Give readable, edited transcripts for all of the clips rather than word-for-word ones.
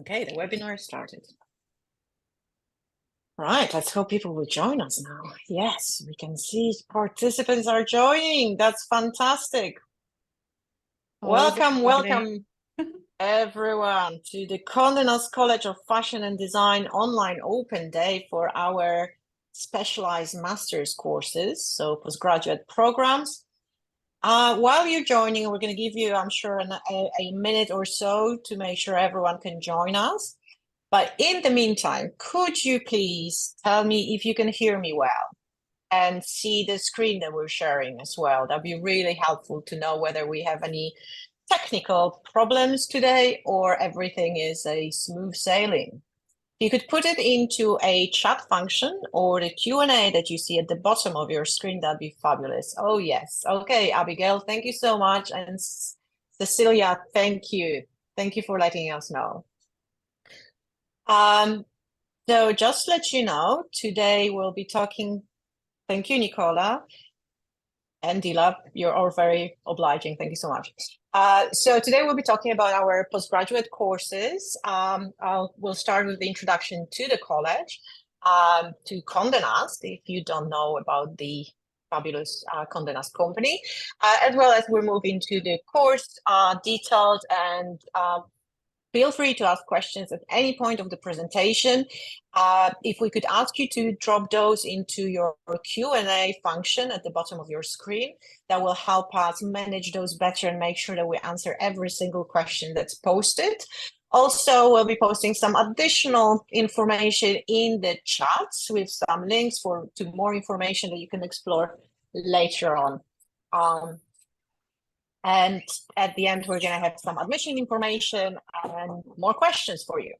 Okay, the webinar started. Right, let's hope people will join us now. Yes, we can see participants are joining. That's fantastic. Welcome everyone to the Condé Nast College of Fashion and Design online open day for our specialized master's courses, so postgraduate programs. While you're joining, we're going to give you, I'm sure, a minute or so to make sure everyone can join us. But in the meantime, could you please tell me if you can hear me well and see the screen that we're sharing as well? That'd be really helpful to know whether we have any technical problems today or everything is a smooth sailing. You could put it into a chat function or the Q&A that you see at the bottom of your screen. That'd be fabulous. Oh, yes. Okay, Abigail, thank you so much. And Cecilia, thank you. Thank you for letting us know. So just to let you know, today we'll be talking, thank you, Nicola and Dila, you're all very obliging. Thank you so much. So today we'll be talking about our postgraduate courses. We'll start with the introduction to the college, to Condé Nast, if you don't know about the fabulous Condé Nast company, as well as we'll move into the course details, and feel free to ask questions at any point of the presentation. If we could ask you to drop those into your Q&A function at the bottom of your screen, that will help us manage those better and make sure that we answer every single question that's posted. Also, we'll be posting some additional information in the chats with some links to more information that you can explore later on. And at the end, we're going to have some admission information and more questions for you.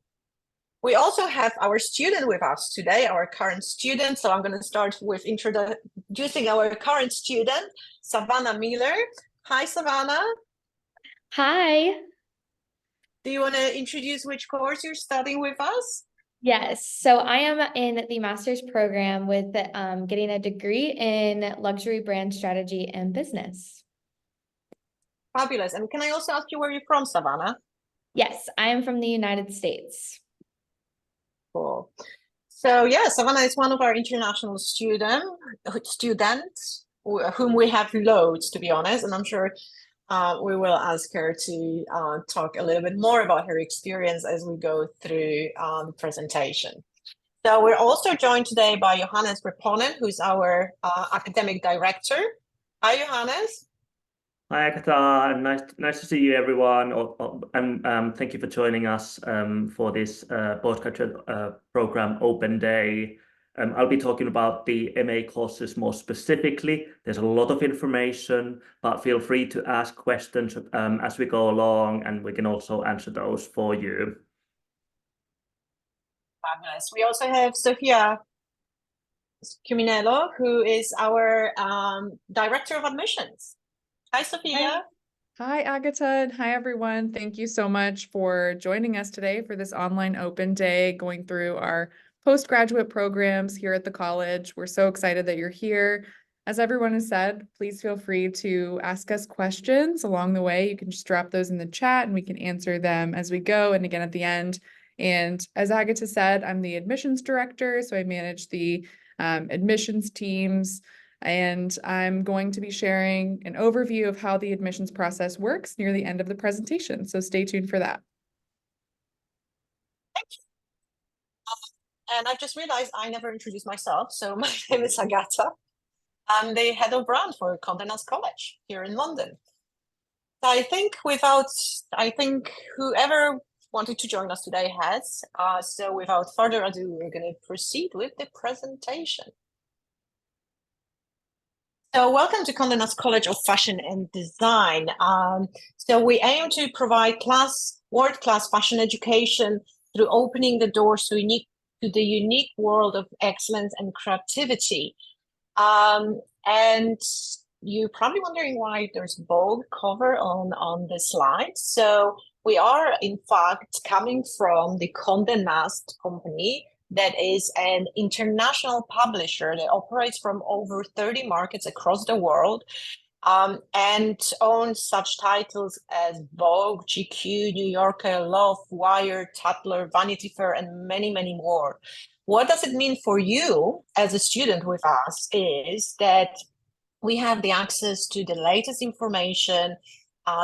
We also have our student with us today, our current student. So I'm going to start with introducing our current student, Savannah Miller. Hi, Savannah. Hi. Do you want to introduce which course you're studying with us? Yes, so I am in the master's program with getting a degree in luxury brand strategy and business. Fabulous. And can I also ask you where you're from, Savannah? Yes, I am from the United States. Cool. So yeah, Savannah is one of our international students, whom we have loads, to be honest, and I'm sure we will ask her to talk a little bit more about her experience as we go through the presentation. So we're also joined today by Johannes Reponen, who's our academic director. Hi, Johannes. Hi, Agata. Nice to see you, everyone. And thank you for joining us for this postgraduate program open day. I'll be talking about the MA courses more specifically. There's a lot of information, but feel free to ask questions as we go along, and we can also answer those for you. Fabulous. We also have Sophia Ciminello, who is our director of admissions. Hi, Sophia. Hi, Agata, and hi, everyone. Thank you so much for joining us today for this online open day, going through our postgraduate programs here at the college. We're so excited that you're here. As everyone has said, please feel free to ask us questions along the way. You can just drop those in the chat and we can answer them as we go and again at the end. And as Agata said, I'm the admissions director, so I manage the admissions teams. And I'm going to be sharing an overview of how the admissions process works near the end of the presentation. So stay tuned for that. Thank you. And I've just realized I never introduced myself. So my name is Agata. I'm the head of brand for Condé Nast College here in London. So I think whoever wanted to join us today has. So without further ado, we're going to proceed with the presentation. So welcome to Condé Nast College of Fashion and Design. So we aim to provide world-class fashion education through opening the doors to the unique world of excellence and creativity. And you're probably wondering why there's bold cover on the slide. So we are, in fact, coming from the Condé Nast company, that is an international publisher that operates from over 30 markets across the world. and owns such titles as Vogue, GQ, New Yorker, Love, Wired, Tatler, Vanity Fair, and many, many more. What does it mean for you as a student with us is that we have the access to the latest information,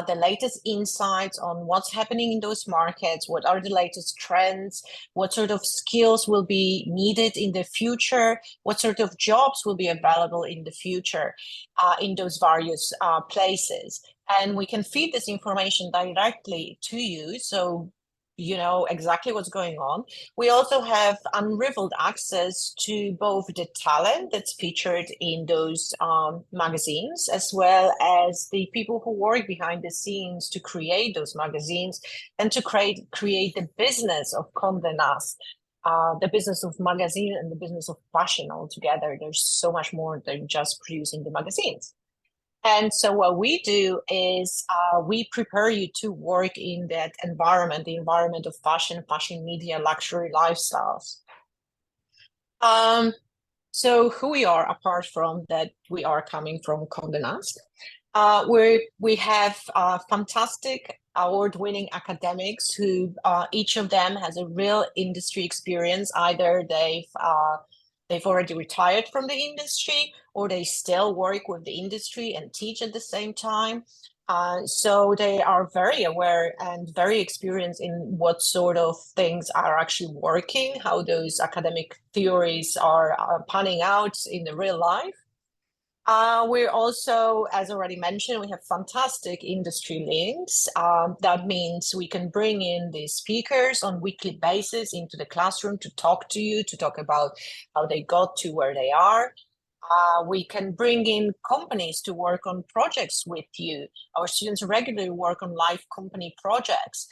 the latest insights on what's happening in those markets, what are the latest trends, what sort of skills will be needed in the future, what sort of jobs will be available in the future in those various places. And we can feed this information directly to you, so you know exactly what's going on. We also have unrivaled access to both the talent that's featured in those magazines, as well as the people who work behind the scenes to create those magazines and to create the business of Condé Nast, the business of magazine and the business of fashion altogether. There's so much more than just producing the magazines. And so what we do is we prepare you to work in that environment, the environment of fashion, fashion media, luxury lifestyles. So who we are, apart from that we are coming from Condé Nast, we have fantastic award-winning academics who each of them has a real industry experience. Either they've already retired from the industry, or they still work with the industry and teach at the same time. So they are very aware and very experienced in what sort of things are actually working, how those academic theories are panning out in the real life. We're also, as already mentioned, we have fantastic industry links. That means we can bring in the speakers on weekly basis into the classroom to talk to you, to talk about how they got to where they are. We can bring in companies to work on projects with you. Our students regularly work on live company projects.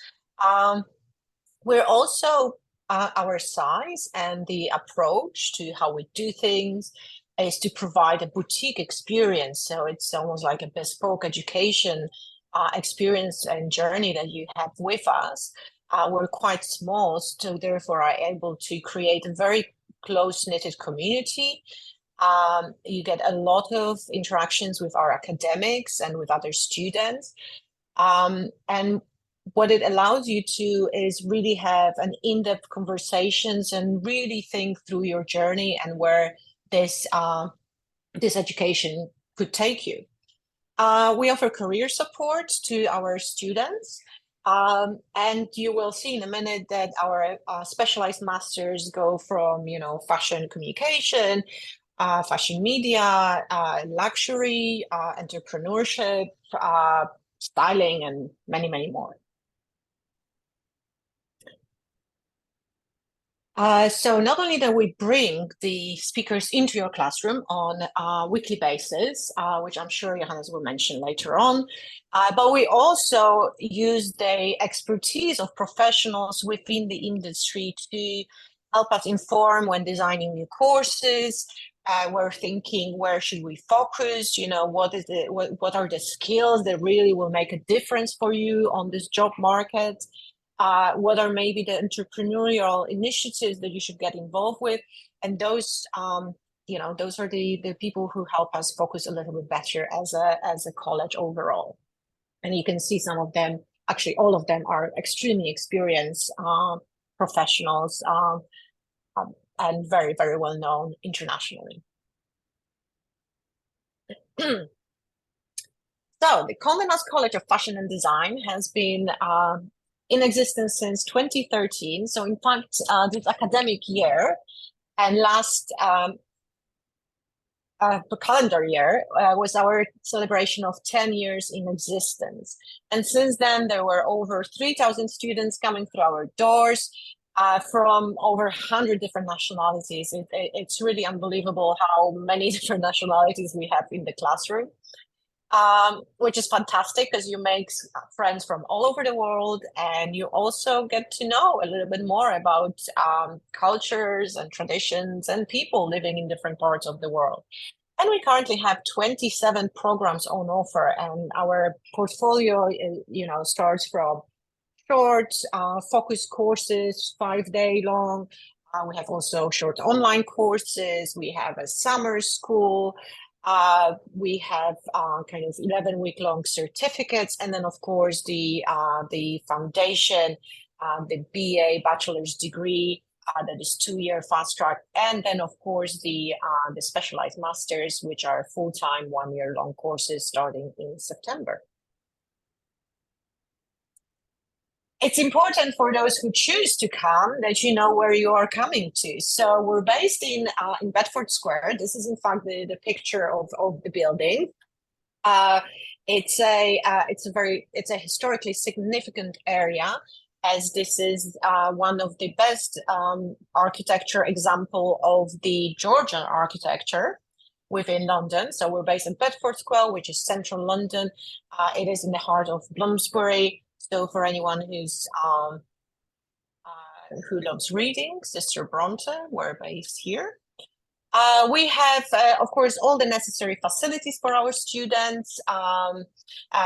We're also, our size and the approach to how we do things is to provide a boutique experience. So it's almost like a bespoke education experience and journey that you have with us. We're quite small, so therefore are able to create a very close-knitted community. You get a lot of interactions with our academics and with other students. And what it allows you to is really have an in-depth conversations and really think through your journey and where this education could take you. We offer career support to our students. And you will see in a minute that our specialized masters go from, you know, fashion communication, fashion media, luxury, entrepreneurship, styling, and many, many more. So not only that we bring the speakers into your classroom on a weekly basis, which I'm sure Johannes will mention later on, but we also use the expertise of professionals within the industry to help us inform when designing new courses. We're thinking, where should we focus? You know, what are the skills that really will make a difference for you on this job market? What are maybe the entrepreneurial initiatives that you should get involved with? And those, you know, those are the people who help us focus a little bit better as a college overall. And you can see some of them, actually all of them are extremely experienced professionals and very, very well known internationally. So the Condé Nast College of Fashion and Design has been in existence since 2013. So in fact, this academic year and last calendar year was our celebration of 10 years in existence. And since then, there were over 3,000 students coming through our doors from over 100 different nationalities. It's really unbelievable how many different nationalities we have in the classroom. Which is fantastic because you make friends from all over the world, and you also get to know a little bit more about cultures and traditions and people living in different parts of the world. And we currently have 27 programs on offer, and our portfolio, you know, starts from short focus courses, 5-day long. We have also short online courses. We have a summer school. We have kind of 11-week-long certificates, and then of course the foundation, the BA bachelor's degree that is 2-year fast track, and then of course the specialized masters, which are full-time 1-year-long courses starting in September. It's important for those who choose to come that you know where you are coming to. So we're based in Bedford Square. This is in fact the picture of the building. It's a historically significant area, as this is one of the best architecture example of the Georgian architecture within London. So we're based in Bedford Square, which is central London. It is in the heart of Bloomsbury. So for anyone who loves reading, Sister Bronte, we're based here. We have, of course, all the necessary facilities for our students, a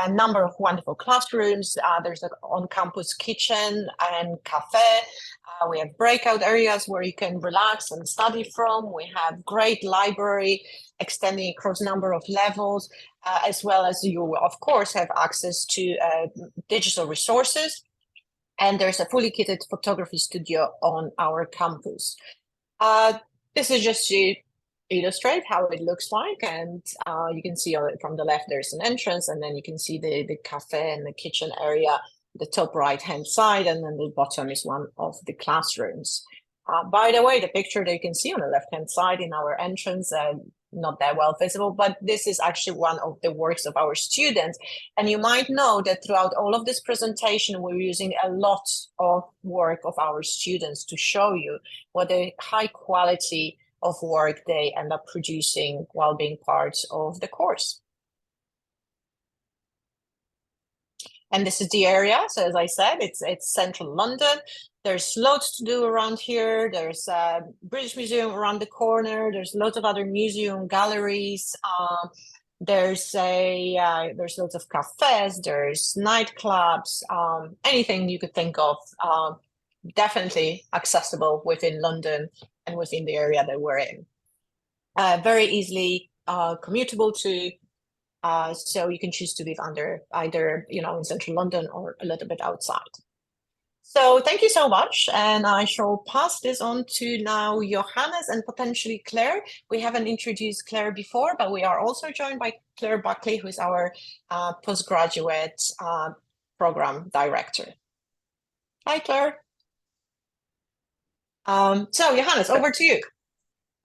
number of wonderful classrooms. There's an on-campus kitchen and cafe. We have breakout areas where you can relax and study from. We have great library extending across a number of levels, as well as you, of course, have access to digital resources. And there's a fully kitted photography studio on our campus. This is just to illustrate how it looks like, and you can see from the left there's an entrance, and then you can see the cafe and the kitchen area, the top right hand side, and then the bottom is one of the classrooms. By the way, the picture that you can see on the left hand side in our entrance, not that well visible, but this is actually one of the works of our students. And you might know that throughout all of this presentation, we're using a lot of work of our students to show you what a high quality of work they end up producing while being part of the course. And this is the area. So as I said, it's central London. There's loads to do around here. There's a British Museum around the corner. There's lots of other museum galleries. There's lots of cafes. There's nightclubs. Anything you could think of, definitely accessible within London and within the area that we're in. Very easily commutable to. So you can choose to live either in central London or a little bit outside. So thank you so much, and I shall pass this on to now Johannes and potentially Claire. We haven't introduced Claire before, but we are also joined by Clare Buckley, who is our postgraduate program director. Hi, Claire. So Johannes, over to you.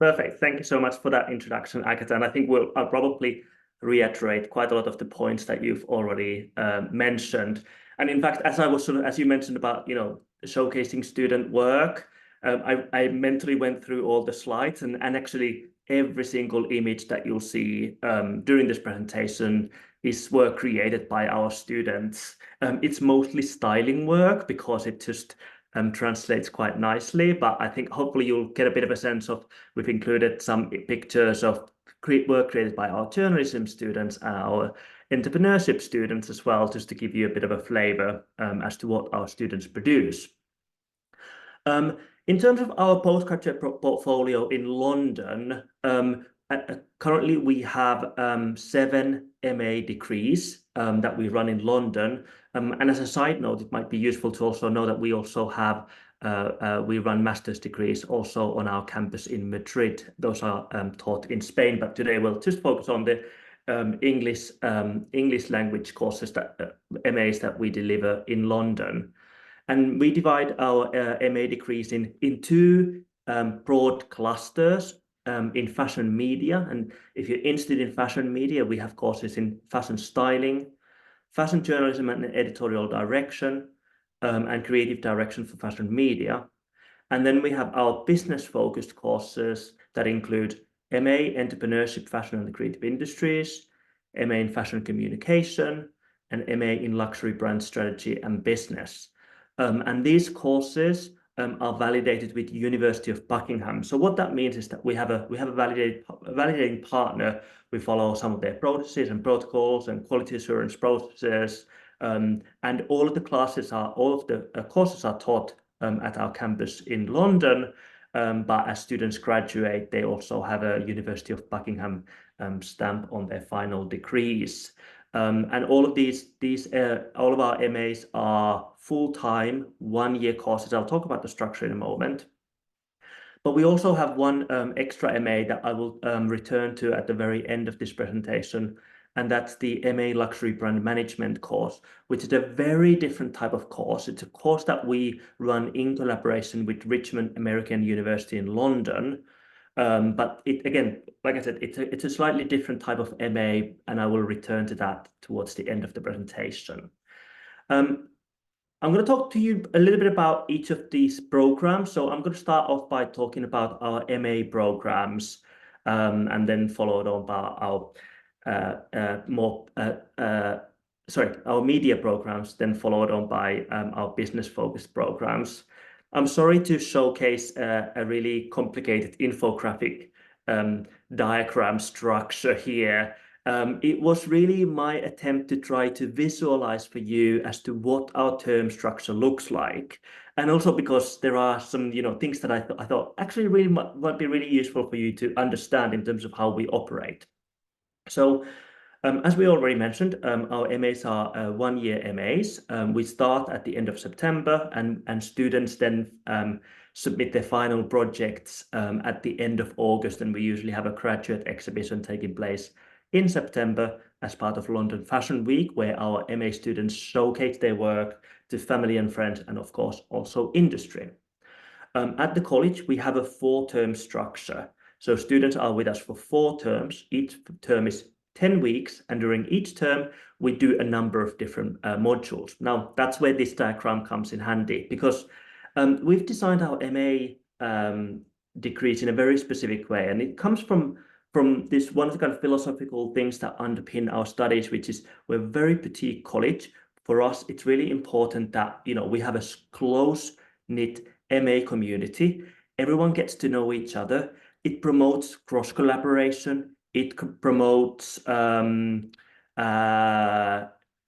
Perfect. Thank you so much for that introduction, Agata. And I think I'll probably reiterate quite a lot of the points that you've already mentioned. And in fact, as you mentioned about, showcasing student work, I mentally went through all the slides, and actually every single image that you'll see during this presentation is work created by our students. It's mostly styling work because it just translates quite nicely, but I think hopefully you'll get a bit of a sense of, we've included some pictures of work created by our journalism students and our entrepreneurship students as well, just to give you a bit of a flavor as to what our students produce. In terms of our postgraduate portfolio in London, currently we have 7 MA degrees that we run in London. And as a side note, it might be useful to also know that we also have we run master's degrees also on our campus in Madrid. Those are taught in Spain, but today we'll just focus on the English language courses, that MAs that we deliver in London. And we divide our MA degrees in 2 broad clusters in fashion media. And if you're interested in fashion media, we have courses in fashion styling, fashion journalism and editorial direction, and creative direction for fashion media. And then we have our business-focused courses that include MA Entrepreneurship, Fashion and the Creative Industries, MA in Fashion Communication, and MA in Luxury Brand Strategy and Business. And these courses are validated with University of Buckingham. So what that means is that we have a validating partner. We follow some of their processes and protocols and quality assurance processes. And all of the courses are taught at our campus in London. but as students graduate, they also have a University of Buckingham stamp on their final degrees. And all of all of our MAs are full-time, one-year courses. I'll talk about the structure in a moment. But we also have one extra MA that I will return to at the very end of this presentation, and that's the MA Luxury Brand Management course, which is a very different type of course. It's a course that we run in collaboration with Richmond American University in London. But again, like I said, it's a slightly different type of MA, and I will return to that towards the end of the presentation. I'm going to talk to you a little bit about each of these programs. So I'm going to start off by talking about our MA programs, and then followed on by our media programs, then followed on by our business-focused programs. I'm sorry to showcase a really complicated infographic diagram structure here. It was really my attempt to try to visualize for you as to what our term structure looks like. And also because there are some, things that I thought actually really might be really useful for you to understand in terms of how we operate. So as we already mentioned, our MAs are one-year MAs. We start at the end of September, and students then submit their final projects at the end of August, and we usually have a graduate exhibition taking place in September as part of London Fashion Week, where our MA students showcase their work to family and friends, and of course also industry. At the college, we have a 4-term structure. So students are with us for 4 terms. Each term is 10 weeks, and during each term, we do a number of different modules. Now, that's where this diagram comes in handy, because we've designed our MA degrees in a very specific way, and it comes from this one of the kind of philosophical things that underpin our studies, which is we're a very boutique college. For us, it's really important that we have a close-knit MA community. Everyone gets to know each other. It promotes cross-collaboration. It promotes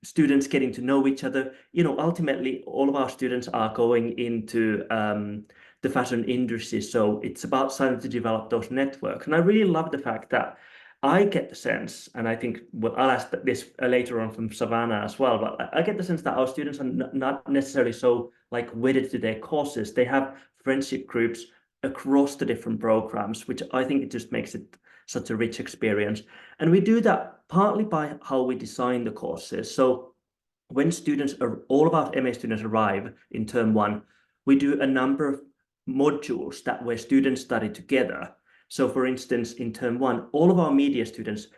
students getting to know each other. Ultimately, all of our students are going into the fashion industry, so it's about starting to develop those networks. And I really love the fact that I get the sense, and I think I'll ask this later on from Savannah as well, but I get the sense that our students are not necessarily so wedded to their courses. They have friendship groups across the different programs, which I think it just makes it such a rich experience. And we do that partly by how we design the courses. So when all of our MA students arrive in term 1, we do a number of modules where students study together. So for instance, in term 1, all of our media students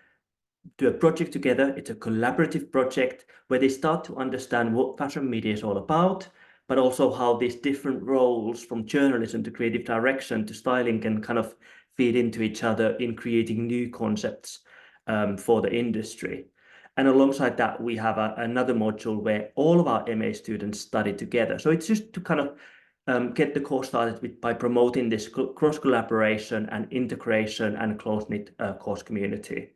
do a project together. It's a collaborative project where they start to understand what fashion media is all about, but also how these different roles from journalism to creative direction to styling can kind of feed into each other in creating new concepts for the industry. And alongside that, we have another module where all of our MA students study together. So it's just to kind of get the course started by promoting this cross-collaboration and integration and close-knit course community.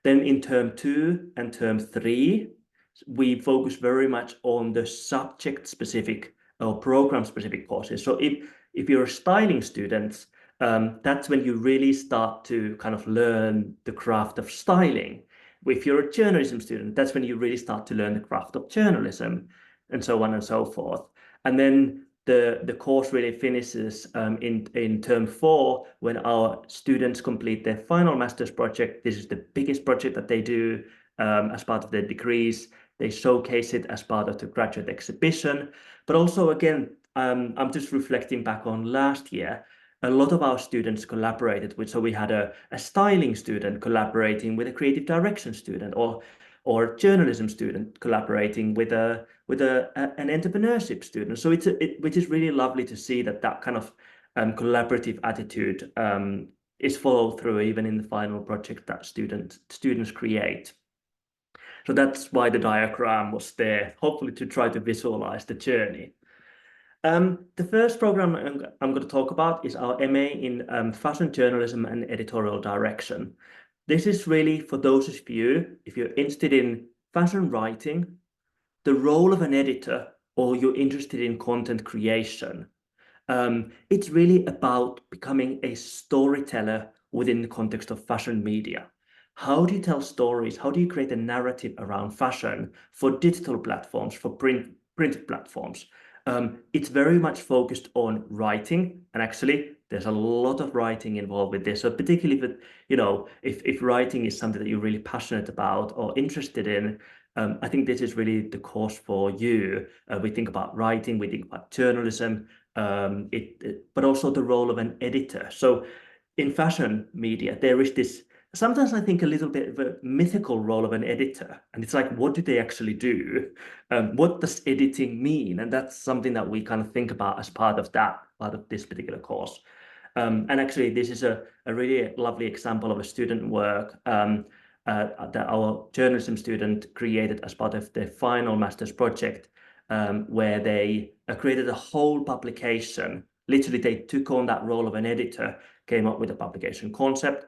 Then in term 2 and term 3, we focus very much on the subject-specific or program-specific courses. So if you're a styling student, that's when you really start to kind of learn the craft of styling. If you're a journalism student, that's when you really start to learn the craft of journalism, and so on and so forth. And then the course really finishes in term 4 when our students complete their final master's project. This is the biggest project that they do as part of their degrees. They showcase it as part of the graduate exhibition. But also, again, I'm just reflecting back on last year. A lot of our students collaborated with, so we had a styling student collaborating with a creative direction student, or a journalism student collaborating with an entrepreneurship student. So which is really lovely to see that kind of collaborative attitude is followed through even in the final project that students create. So that's why the diagram was there, hopefully to try to visualize the journey. The first program I'm going to talk about is our MA in Fashion Journalism and Editorial Direction. This is really for those of you, if you're interested in fashion writing, the role of an editor, or you're interested in content creation. It's really about becoming a storyteller within the context of fashion media. How do you tell stories? How do you create a narrative around fashion for digital platforms, for printed platforms? It's very much focused on writing, and actually there's a lot of writing involved with this. So particularly with, if writing is something that you're really passionate about or interested in, I think this is really the course for you. We think about writing, we think about journalism, but also the role of an editor. So in fashion media, there is this, sometimes I think a little bit of a mythical role of an editor. And it's like, what do they actually do? What does editing mean? And that's something that we kind of think about as part of this particular course. And actually, this is a really lovely example of a student work that our journalism student created as part of their final master's project, where they created a whole publication. Literally, they took on that role of an editor, came up with a publication concept,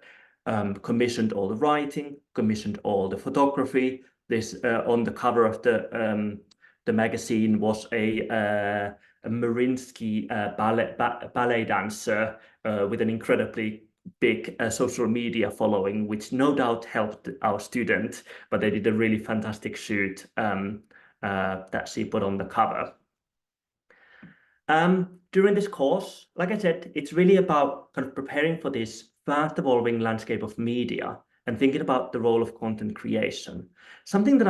commissioned all the writing, commissioned all the photography. This on the cover of the magazine was a Mariinsky ballet dancer with an incredibly big social media following, which no doubt helped our student, but they did a really fantastic shoot that she put on the cover. During this course, like I said, it's really about kind of preparing for this fast evolving landscape of media and thinking about the role of content creation. Something that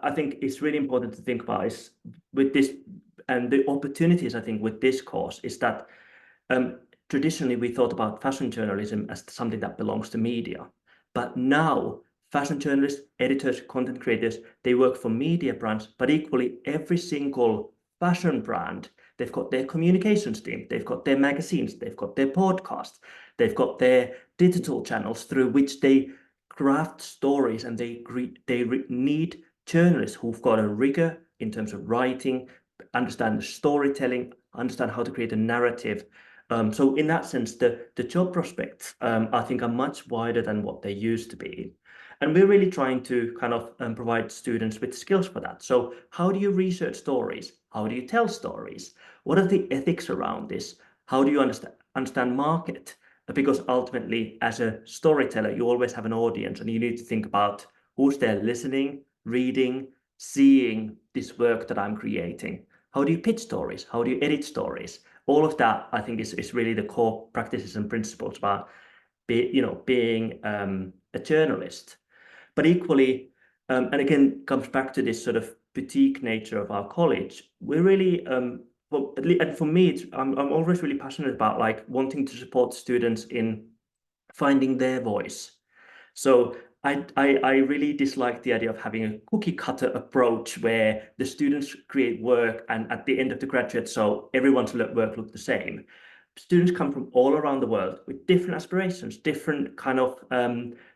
I think is really important to think about is with this, and the opportunities I think with this course is that traditionally we thought about fashion journalism as something that belongs to media, but now fashion journalists, editors, content creators, they work for media brands, but equally every single fashion brand, they've got their communications team, they've got their magazines, they've got their podcasts, they've got their digital channels through which they craft stories, and they need journalists who've got a rigor in terms of writing, understand the storytelling, understand how to create a narrative. So in that sense, the job prospects, I think, are much wider than what they used to be. And we're really trying to kind of provide students with skills for that. So how do you research stories? How do you tell stories? What are the ethics around this? How do you understand market? Because ultimately, as a storyteller, you always have an audience, and you need to think about who's there listening, reading, seeing this work that I'm creating. How do you pitch stories? How do you edit stories? All of that, I think, is really the core practices and principles about being a journalist. But equally, and again, comes back to this sort of boutique nature of our college. We're really, and for me, I'm always really passionate about like wanting to support students in finding their voice. So I really dislike the idea of having a cookie cutter approach where the students create work and at the end of the graduate, so everyone's work look the same. Students come from all around the world with different aspirations, different kind of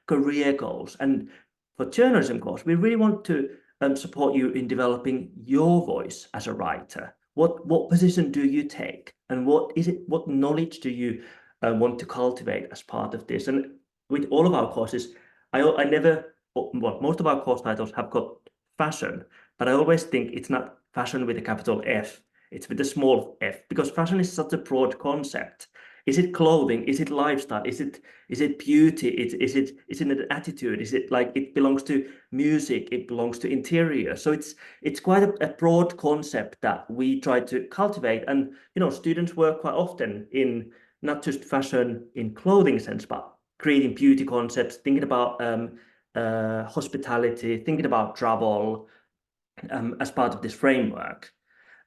career goals. And for journalism course, we really want to support you in developing your voice as a writer. What position do you take, and what knowledge do you want to cultivate as part of this? And with all of our courses, most of our course titles have got fashion, but I always think it's not fashion with a capital F, it's with a small f, because fashion is such a broad concept. Is it clothing? Is it lifestyle? Is it beauty? Is it an attitude? Is it like it belongs to music? It belongs to interior. So it's quite a broad concept that we try to cultivate. And students work quite often in not just fashion in clothing sense, but creating beauty concepts, thinking about hospitality, thinking about travel as part of this framework.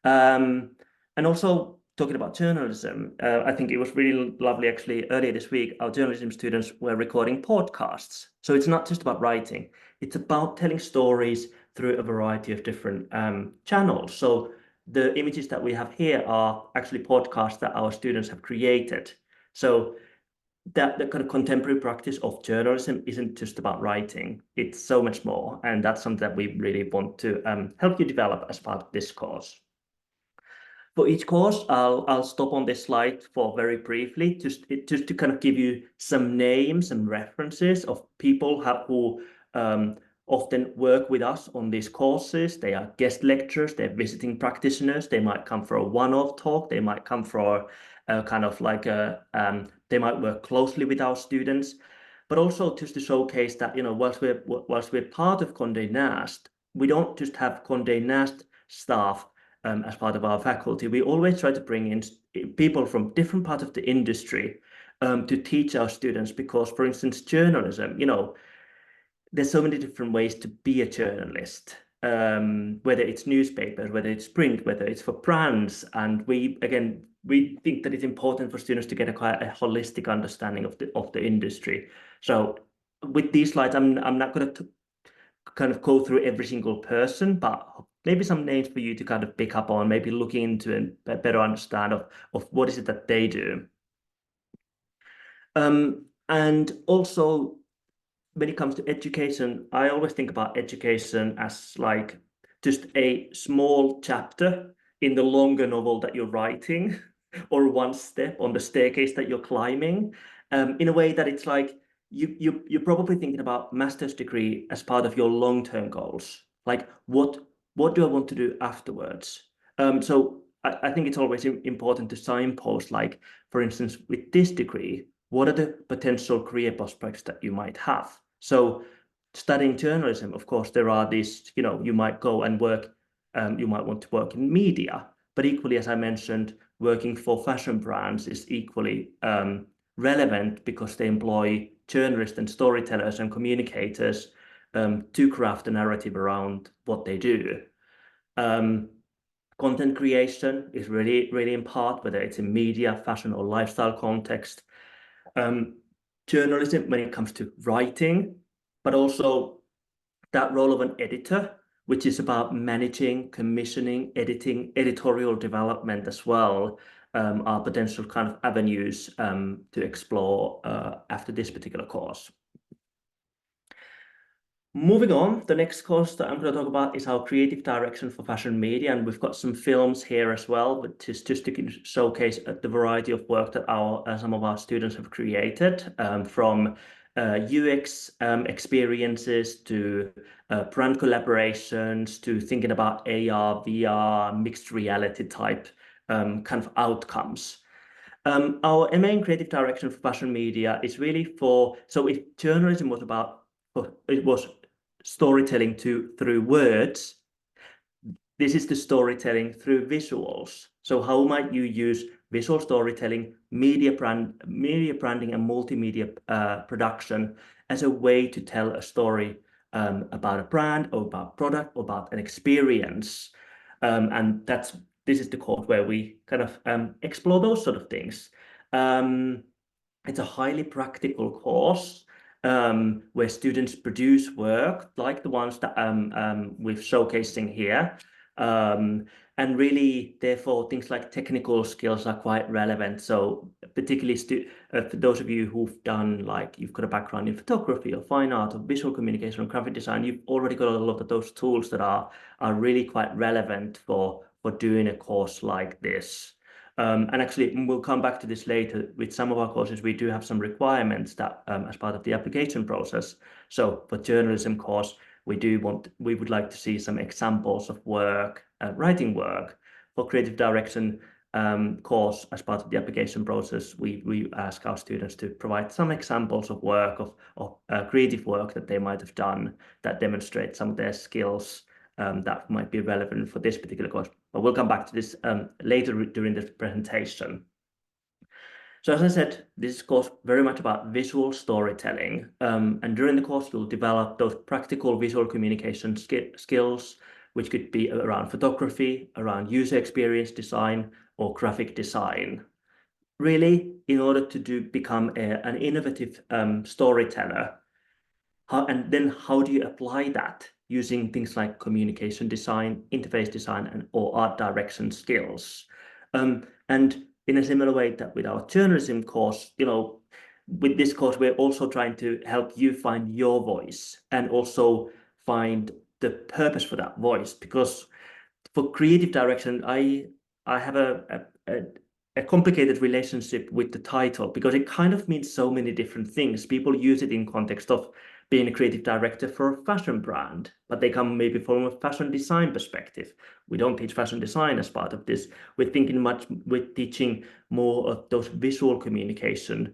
And also talking about journalism, I think it was really lovely actually earlier this week, our journalism students were recording podcasts. So it's not just about writing, it's about telling stories through a variety of different channels. So the images that we have here are actually podcasts that our students have created. So that the kind of contemporary practice of journalism isn't just about writing, it's so much more. And that's something that we really want to help you develop as part of this course. For each course, I'll stop on this slide for very briefly, just to kind of give you some names and references of people who often work with us on these courses. They are guest lecturers, they're visiting practitioners, they might come for a one-off talk, they might come for a kind of like they might work closely with our students, but also just to showcase that, you know, whilst we're part of Condé Nast, we don't just have Condé Nast staff as part of our faculty. We always try to bring in people from different parts of the industry to teach our students, because, for instance, journalism, you know, there's so many different ways to be a journalist, whether it's newspapers, whether it's print, whether it's for brands. And we think that it's important for students to get a quite a holistic understanding of the industry. So with these slides, I'm not going to kind of go through every single person, but maybe some names for you to kind of pick up on, maybe looking into and better understand of what is it that they do. And also, when it comes to education, I always think about education as like just a small chapter in the longer novel that you're writing, or one step on the staircase that you're climbing, in a way that it's like you're probably thinking about master's degree as part of your long-term goals. Like what do I want to do afterwards? So I think it's always important to signpost, like, for instance, with this degree, what are the potential career prospects that you might have? So studying journalism, of course, there are these, you know, you might go and work, you might want to work in media, but equally, as I mentioned, working for fashion brands is equally relevant, because they employ journalists and storytellers and communicators to craft a narrative around what they do. Content creation is really in part, whether it's in media, fashion, or lifestyle context. Journalism when it comes to writing, but also that role of an editor, which is about managing, commissioning, editing, editorial development as well, are potential kind of avenues to explore after this particular course. Moving on, the next course that I'm going to talk about is our creative direction for fashion media, and we've got some films here as well, which is just to showcase the variety of work that some of our students have created, from UX experiences to brand collaborations to thinking about AR, VR, mixed reality type kind of outcomes. Our MA in creative direction for fashion media is really so if journalism was about, it was storytelling through words, this is the storytelling through visuals. So how might you use visual storytelling, media branding, and multimedia production as a way to tell a story about a brand, or about product, or about an experience? And this is the course where we kind of explore those sort of things. It's a highly practical course, where students produce work like the ones that we're showcasing here. And really, therefore, things like technical skills are quite relevant. So particularly for those of you who've done, like, you've got a background in photography or fine art or visual communication or graphic design, you've already got a lot of those tools that are really quite relevant for doing a course like this. And actually, we'll come back to this later. With some of our courses, we do have some requirements that as part of the application process. So for journalism course, we would like to see some examples of work, writing work. For creative direction course, as part of the application process, we ask our students to provide some examples of work, of creative work that they might have done that demonstrate some of their skills that might be relevant for this particular course. But we'll come back to this later during this presentation. So as I said, this course very much about visual storytelling. And during the course, we'll develop those practical visual communication skills, which could be around photography, around user experience design, or graphic design. Really, in order to become an innovative storyteller, and then how do you apply that using things like communication design, interface design, or art direction skills? And in a similar way that with our journalism course, you know, with this course, we're also trying to help you find your voice and also find the purpose for that voice. Because for creative direction, I have a complicated relationship with the title, because it kind of means so many different things. People use it in context of being a creative director for a fashion brand, but they come maybe from a fashion design perspective. We don't teach fashion design as part of this. We're teaching more of those visual communication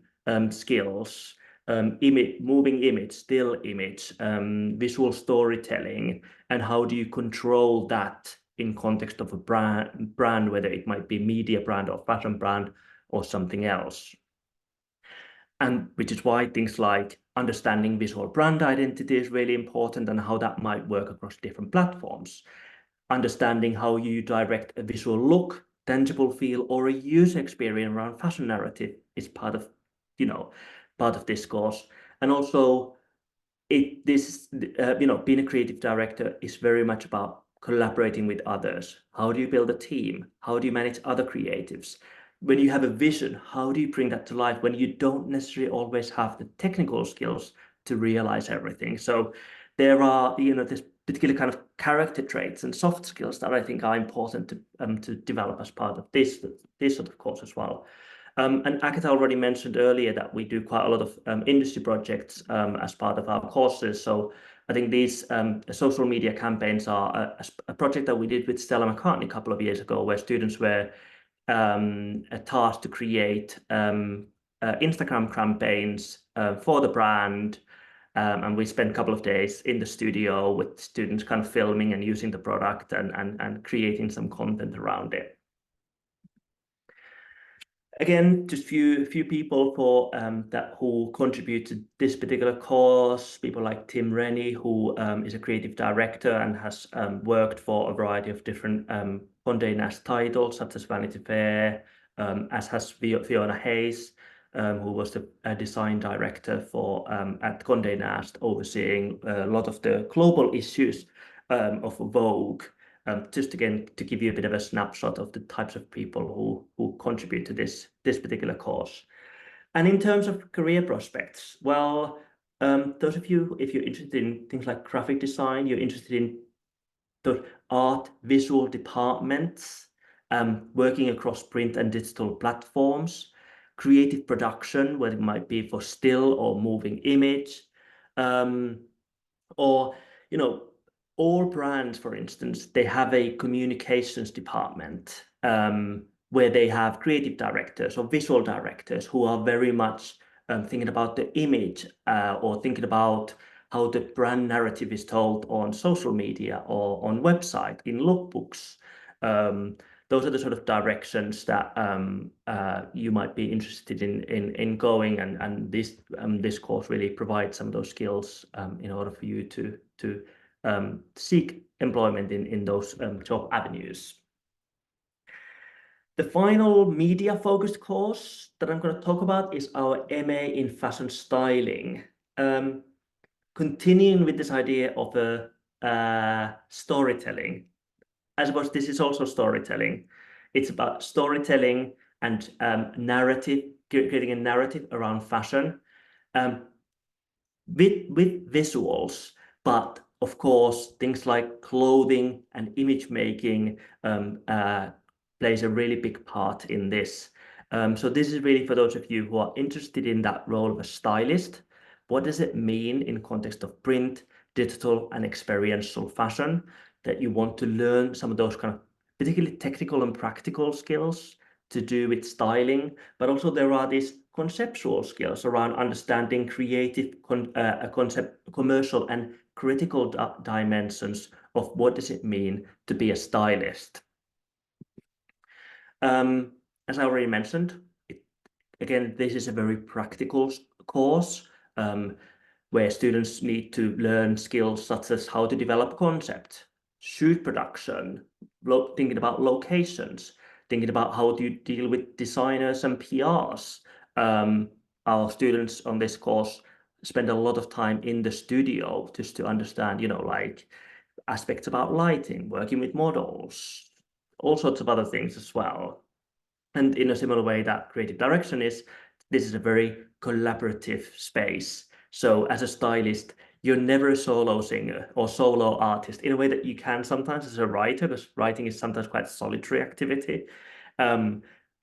skills, moving image, still image, visual storytelling, and how do you control that in context of a brand, whether it might be media brand or fashion brand or something else. And which is why things like understanding visual brand identity is really important and how that might work across different platforms. Understanding how you direct a visual look, tangible feel, or a user experience around fashion narrative is part of, part of this course. And also, being a creative director is very much about collaborating with others. How do you build a team? How do you manage other creatives? When you have a vision, how do you bring that to life when you don't necessarily always have the technical skills to realize everything? So there are, this particular kind of character traits and soft skills that I think are important to develop as part of this sort of course as well. And Agata already mentioned earlier that we do quite a lot of industry projects as part of our courses. So I think these social media campaigns are a project that we did with Stella McCartney a couple of years ago, where students were tasked to create Instagram campaigns for the brand. And we spent a couple of days in the studio with students kind of filming and using the product and creating some content around it. Again, just few people who contribute to this particular course. People like Tim Rennie, who is a creative director and has worked for a variety of different Condé Nast titles, such as Vanity Fair, as has Fiona Hayes, who was the design director for at Condé Nast, overseeing a lot of the global issues of Vogue. Just again to give you a bit of a snapshot of the types of people who contribute to this particular course. And in terms of career prospects, well, those of you, if you're interested in things like graphic design, you're interested in the art visual departments, working across print and digital platforms, creative production, whether it might be for still or moving image, or all brands, for instance, they have a communications department where they have creative directors or visual directors who are very much thinking about the image or thinking about how the brand narrative is told on social media or on website, in lookbooks. Those are the sort of directions that you might be interested in going, and this course really provides some of those skills in order for you to seek employment in those job avenues. The final media-focused course that I'm going to talk about is our MA in Fashion Styling. Continuing with this idea of storytelling. I suppose this is also storytelling. It's about storytelling and narrative, creating a narrative around fashion with visuals, but of course, things like clothing and image making plays a really big part in this. So this is really for those of you who are interested in that role of a stylist. What does it mean in context of print, digital, and experiential fashion, that you want to learn some of those kind of particularly technical and practical skills to do with styling, but also there are these conceptual skills around understanding creative commercial and critical dimensions of what does it mean to be a stylist. As I already mentioned, again, this is a very practical course where students need to learn skills such as how to develop concept, shoot production, thinking about locations, thinking about how do you deal with designers and PRs. Our students on this course spend a lot of time in the studio just to understand, like aspects about lighting, working with models, all sorts of other things as well. And in a similar way that creative direction is, this is a very collaborative space. So as a stylist, you're never a solo singer or solo artist in a way that you can sometimes as a writer, because writing is sometimes quite a solitary activity.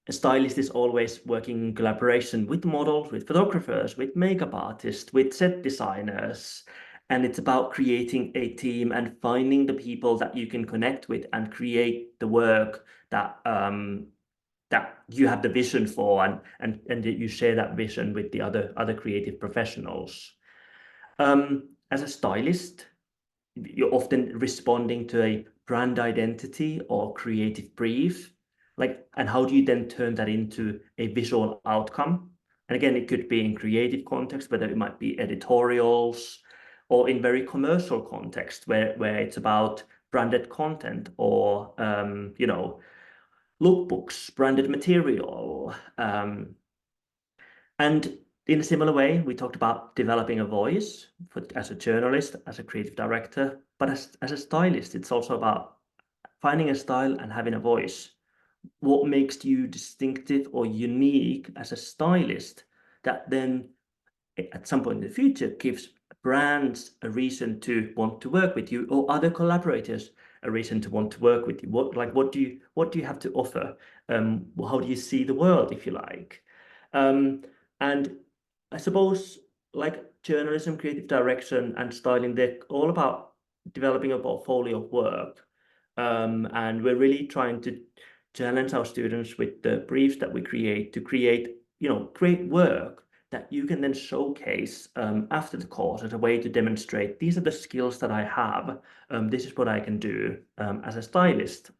a stylist is always working in collaboration with models, with photographers, with makeup artists, with set designers. And it's about creating a team and finding the people that you can connect with and create the work that that you have the vision for, and that you share that vision with the other creative professionals. As a stylist, you're often responding to a brand identity or creative brief, and how do you then turn that into a visual outcome? And again, it could be in creative context, whether it might be editorials, or in very commercial context, where it's about branded content or lookbooks, branded material. And in a similar way, we talked about developing a voice as a journalist, as a creative director, but as a stylist, it's also about finding a style and having a voice. What makes you distinctive or unique as a stylist that then at some point in the future gives brands a reason to want to work with you, or other collaborators a reason to want to work with you? What do you have to offer? How do you see the world, if you like? And I suppose like journalism, creative direction, and styling, they're all about developing a portfolio of work. And we're really trying to challenge our students with the briefs that we create to create, great work that you can then showcase after the course as a way to demonstrate these are the skills that I have. This is what I can do as a stylist.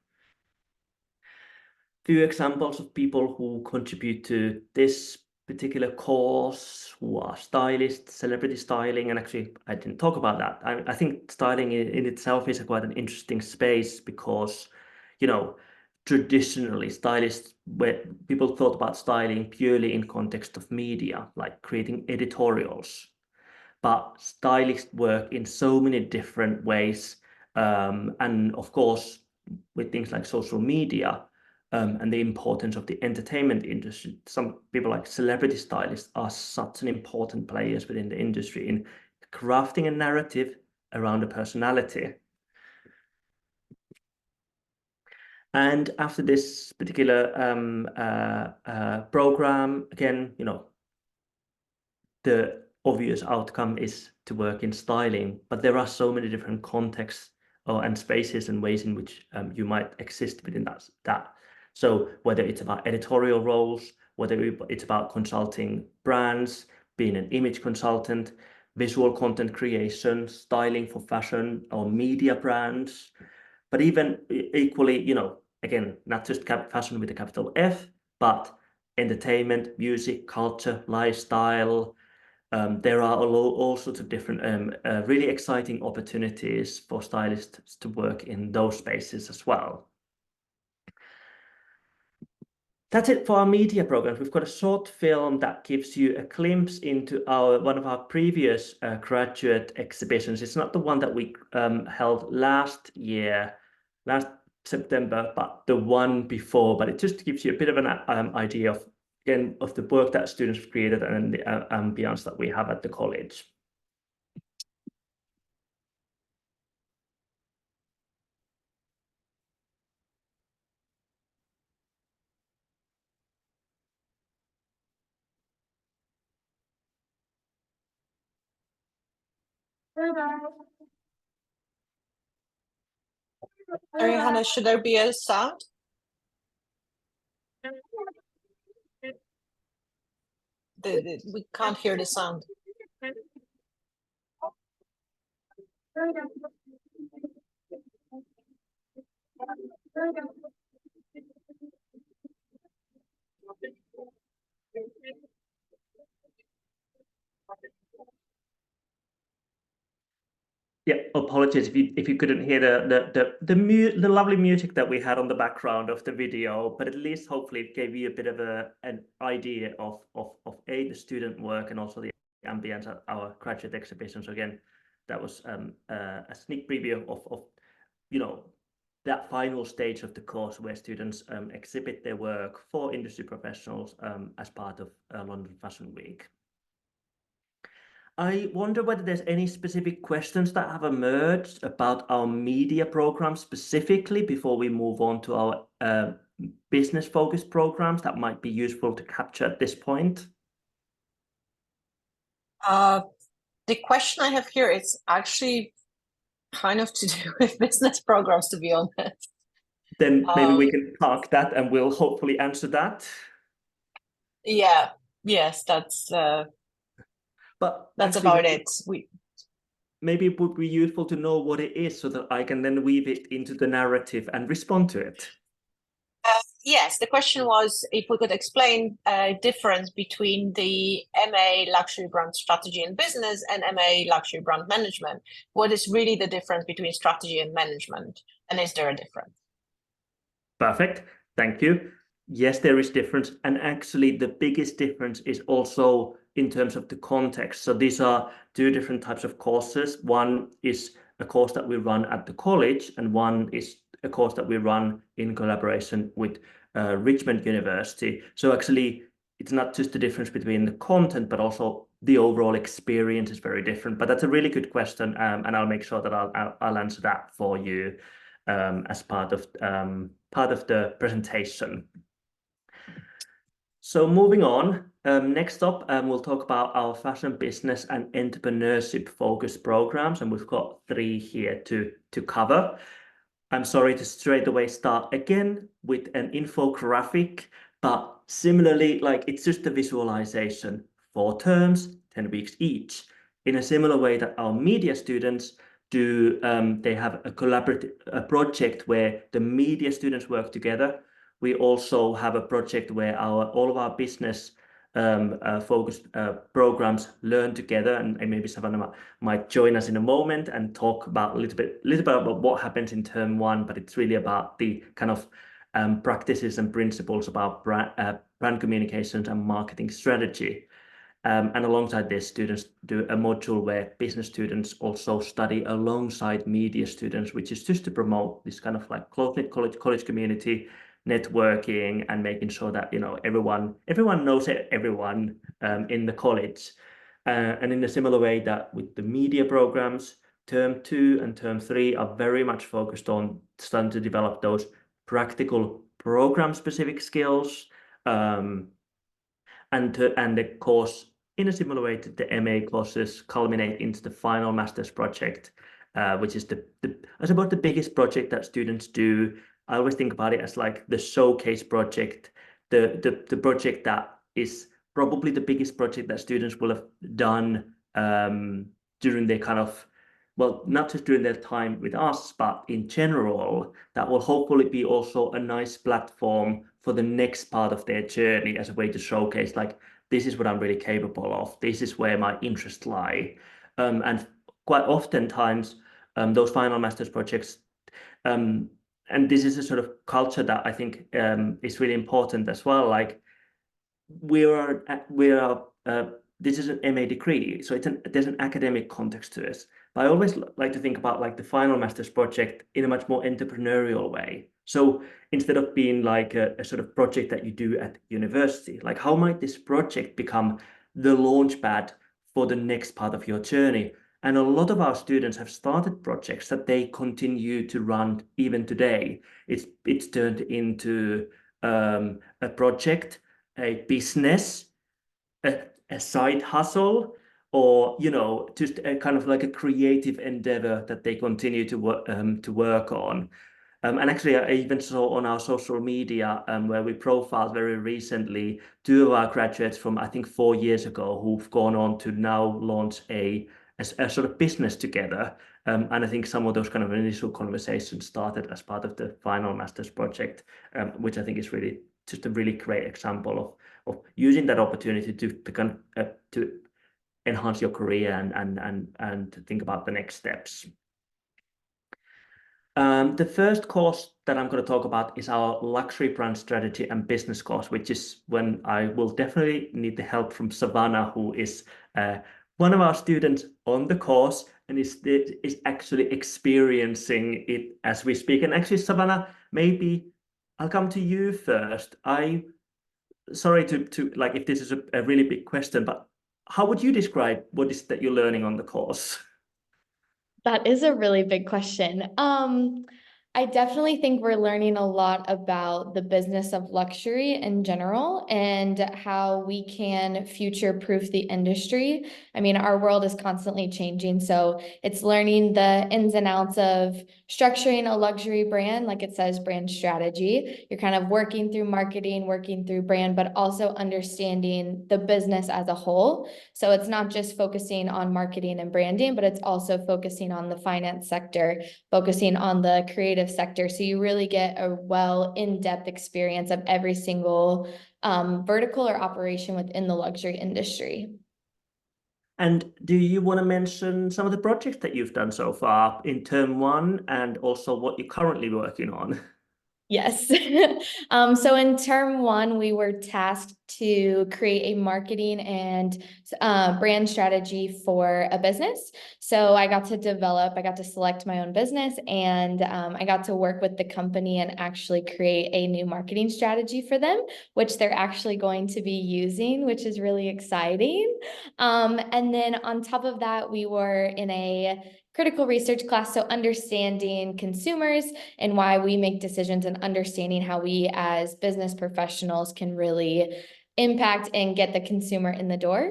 Few examples of people who contribute to this particular course, who are stylists, celebrity styling, and actually I didn't talk about that. I think styling in itself is quite an interesting space because, traditionally stylists, where people thought about styling purely in context of media, like creating editorials. But stylists work in so many different ways. And of course, with things like social media, and the importance of the entertainment industry, some people like celebrity stylists are such an important players within the industry in crafting a narrative around a personality. And after this particular program, again, the obvious outcome is to work in styling, but there are so many different contexts and spaces and ways in which you might exist within that. So whether it's about editorial roles, whether it's about consulting brands, being an image consultant, visual content creation, styling for fashion or media brands, but even equally, again, not just fashion with a capital F, but entertainment, music, culture, lifestyle. There are all sorts of different really exciting opportunities for stylists to work in those spaces as well. That's it for our media programs. We've got a short film that gives you a glimpse into one of our previous graduate exhibitions. It's not the one that we held last September, but the one before. But it just gives you a bit of an idea of the work that students have created and the ambience that we have at the college. Johannes, should there be a sound? We can't hear the sound. Yeah, apologies if you couldn't hear the lovely music that we had on the background of the video, but at least hopefully it gave you a bit of an idea of the student work and also the ambience at our graduate exhibitions. Again, that was a sneak preview of that final stage of the course where students exhibit their work for industry professionals as part of London Fashion Week. I wonder whether there's any specific questions that have emerged about our media program specifically before we move on to our business-focused programs that might be useful to capture at this point? The question I have here is actually kind of to do with business programs, to be honest. Then maybe we can park that and we'll hopefully answer that. Yeah, yes, that's Actually, about it. Maybe it would be useful to know what it is so that I can then weave it into the narrative and respond to it. Yes, the question was if we could explain a difference between the MA Luxury Brand Strategy and Business and MA Luxury Brand Management. What is really the difference between strategy and management? And is there a difference? Perfect. Thank you. Yes, there is difference. And actually, the biggest difference is also in terms of the context. So these are two different types of courses. One is a course that we run at the college, and one is a course that we run in collaboration with Richmond University. So actually, it's not just the difference between the content, but also the overall experience is very different. But that's a really good question, and I'll make sure that I'll answer that for you as part of the presentation. So moving on, next up, we'll talk about our fashion business and entrepreneurship focused programs, and we've got 3 here to cover. I'm sorry to straight away start again with an infographic, but similarly, like it's just a visualization, 4 terms, 10 weeks each. In a similar way that our media students do, they have a project where the media students work together. We also have a project where all of our business focused programs learn together, and maybe Savannah might join us in a moment and talk about a little bit about what happens in term 1, but it's really about the kind of practices and principles about brand communications and marketing strategy. And alongside this, students do a module where business students also study alongside media students, which is just to promote this kind of like close-knit college community, networking, and making sure that, you know, everyone knows everyone in the college. And in a similar way that with the media programs, term 2 and term 3 are very much focused on starting to develop those practical program-specific skills. And the course, in a similar way to the MA courses, culminate into the final master's project, which is I suppose the biggest project that students do. I always think about it as like the showcase project, the project that is probably the biggest project that students will have done during their kind of, well, not just during their time with us, but in general, that will hopefully be also a nice platform for the next part of their journey as a way to showcase, like, this is what I'm really capable of. This is where my interests lie. And quite oftentimes, those final master's projects, and this is a sort of culture that I think is really important as well. Like this is an MA degree, so there's an academic context to this. But I always like to think about like the final master's project in a much more entrepreneurial way. So instead of being like a sort of project that you do at university, like how might this project become the launch pad for the next part of your journey? And a lot of our students have started projects that they continue to run even today. It's turned into a project, a business, a side hustle, or, you know, just a kind of like a creative endeavor that they continue to work on. And actually, I even saw on our social media where we profiled very recently 2 of our graduates from, I think, 4 years ago, who've gone on to now launch a sort of business together. And I think some of those kind of initial conversations started as part of the final master's project, which I think is really just a really great example of using that opportunity to enhance your career and think about the next steps. The first course that I'm going to talk about is our luxury brand strategy and business course, which is when I will definitely need the help from Savannah, who is one of our students on the course and is actually experiencing it as we speak. And actually, Savannah, maybe I'll come to you first. Sorry to like if this is a really big question, but how would you describe what is that you're learning on the course? That is a really big question. I definitely think we're learning a lot about the business of luxury in general and how we can future-proof the industry. I mean, our world is constantly changing, so it's learning the ins and outs of structuring a luxury brand, like it says, brand strategy. You're kind of working through marketing, working through brand, but also understanding the business as a whole. So it's not just focusing on marketing and branding, but it's also focusing on the finance sector, focusing on the creative sector. So you really get a in-depth experience of every single vertical or operation within the luxury industry. And do you want to mention some of the projects that you've done so far in term one and also what you're currently working on? Yes. So in term one, we were tasked to create a marketing and brand strategy for a business. So I got to select my own business, and I got to work with the company and actually create a new marketing strategy for them, which they're actually going to be using, which is really exciting. And then on top of that, we were in a critical research class, so understanding consumers and why we make decisions and understanding how we as business professionals can really impact and get the consumer in the door.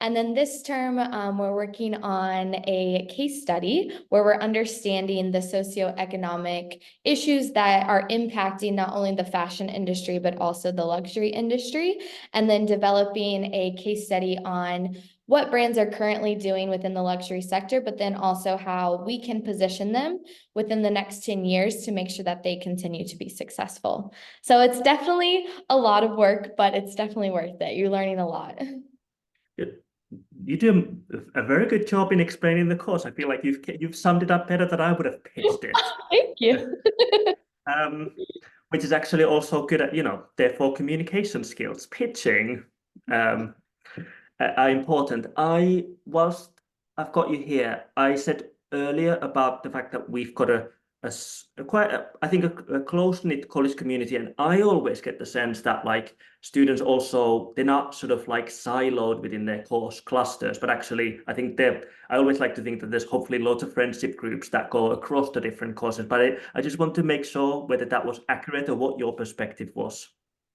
And then this term, we're working on a case study where we're understanding the socioeconomic issues that are impacting not only the fashion industry, but also the luxury industry, and then developing a case study on what brands are currently doing within the luxury sector, but then also how we can position them within the next 10 years to make sure that they continue to be successful. So it's definitely a lot of work, but it's definitely worth it. You're learning a lot. You do a very good job in explaining the course. I feel like you've summed it up better than I would have pitched it. Thank you. Which is actually also good at, therefore communication skills, pitching. Are important. Whilst I've got you here, I said earlier about the fact that we've got a close-knit college community, and I always get the sense that like students also, they're not sort of like siloed within their course clusters, but actually I always like to think that there's hopefully lots of friendship groups that go across the different courses, but I just want to make sure whether that was accurate or what your perspective was.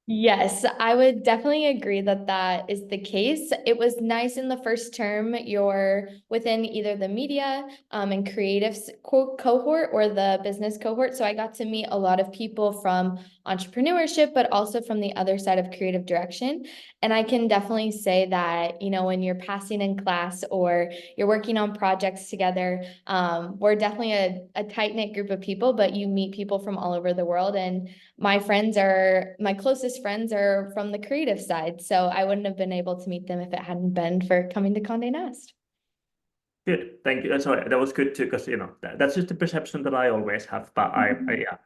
Yes, I would definitely agree that that is the case. It was nice in the first term, you're within either the media and creatives cohort or the business cohort. So I got to meet a lot of people from entrepreneurship, but also from the other side of creative direction. And I can definitely say that, when you're passing in class or you're working on projects together, we're definitely a tight-knit group of people, but you meet people from all over the world. And my closest friends are from the creative side, so I wouldn't have been able to meet them if it hadn't been for coming to Condé Nast. Good, thank you. Sorry, that was good too, because that's just the perception that I always have. But yeah,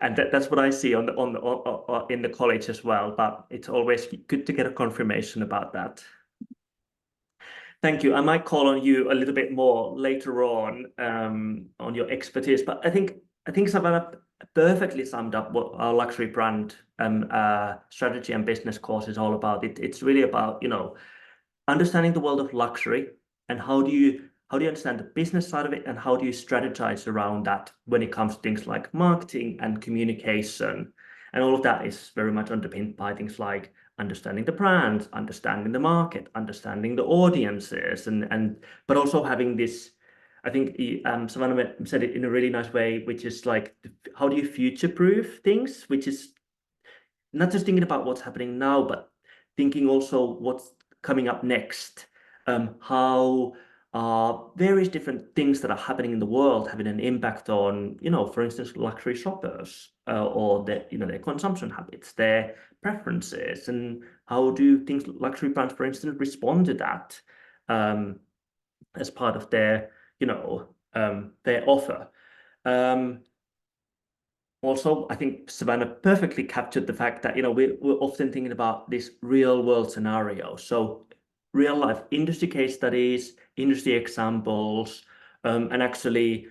and that's what I see in the college as well. But it's always good to get a confirmation about that. Thank you. I might call on you a little bit more later on your expertise, but I think Savannah perfectly summed up what our luxury brand strategy and business course is all about. It's really about understanding the world of luxury and how do you understand the business side of it, and how do you strategize around that when it comes to things like marketing and communication, and all of that is very much underpinned by things like understanding the brand, understanding the market, understanding the audiences, but also having this. I think Savannah said it in a really nice way, which is like, how do you future-proof things? Which is not just thinking about what's happening now, but thinking also what's coming up next. How various different things that are happening in the world having an impact on, for instance, luxury shoppers or their consumption habits, their preferences, and how do things luxury brands, for instance, respond to that as part of their their offer. Also, I think Savannah perfectly captured the fact that we're often thinking about this real world scenario. So real life industry case studies, industry examples, and actually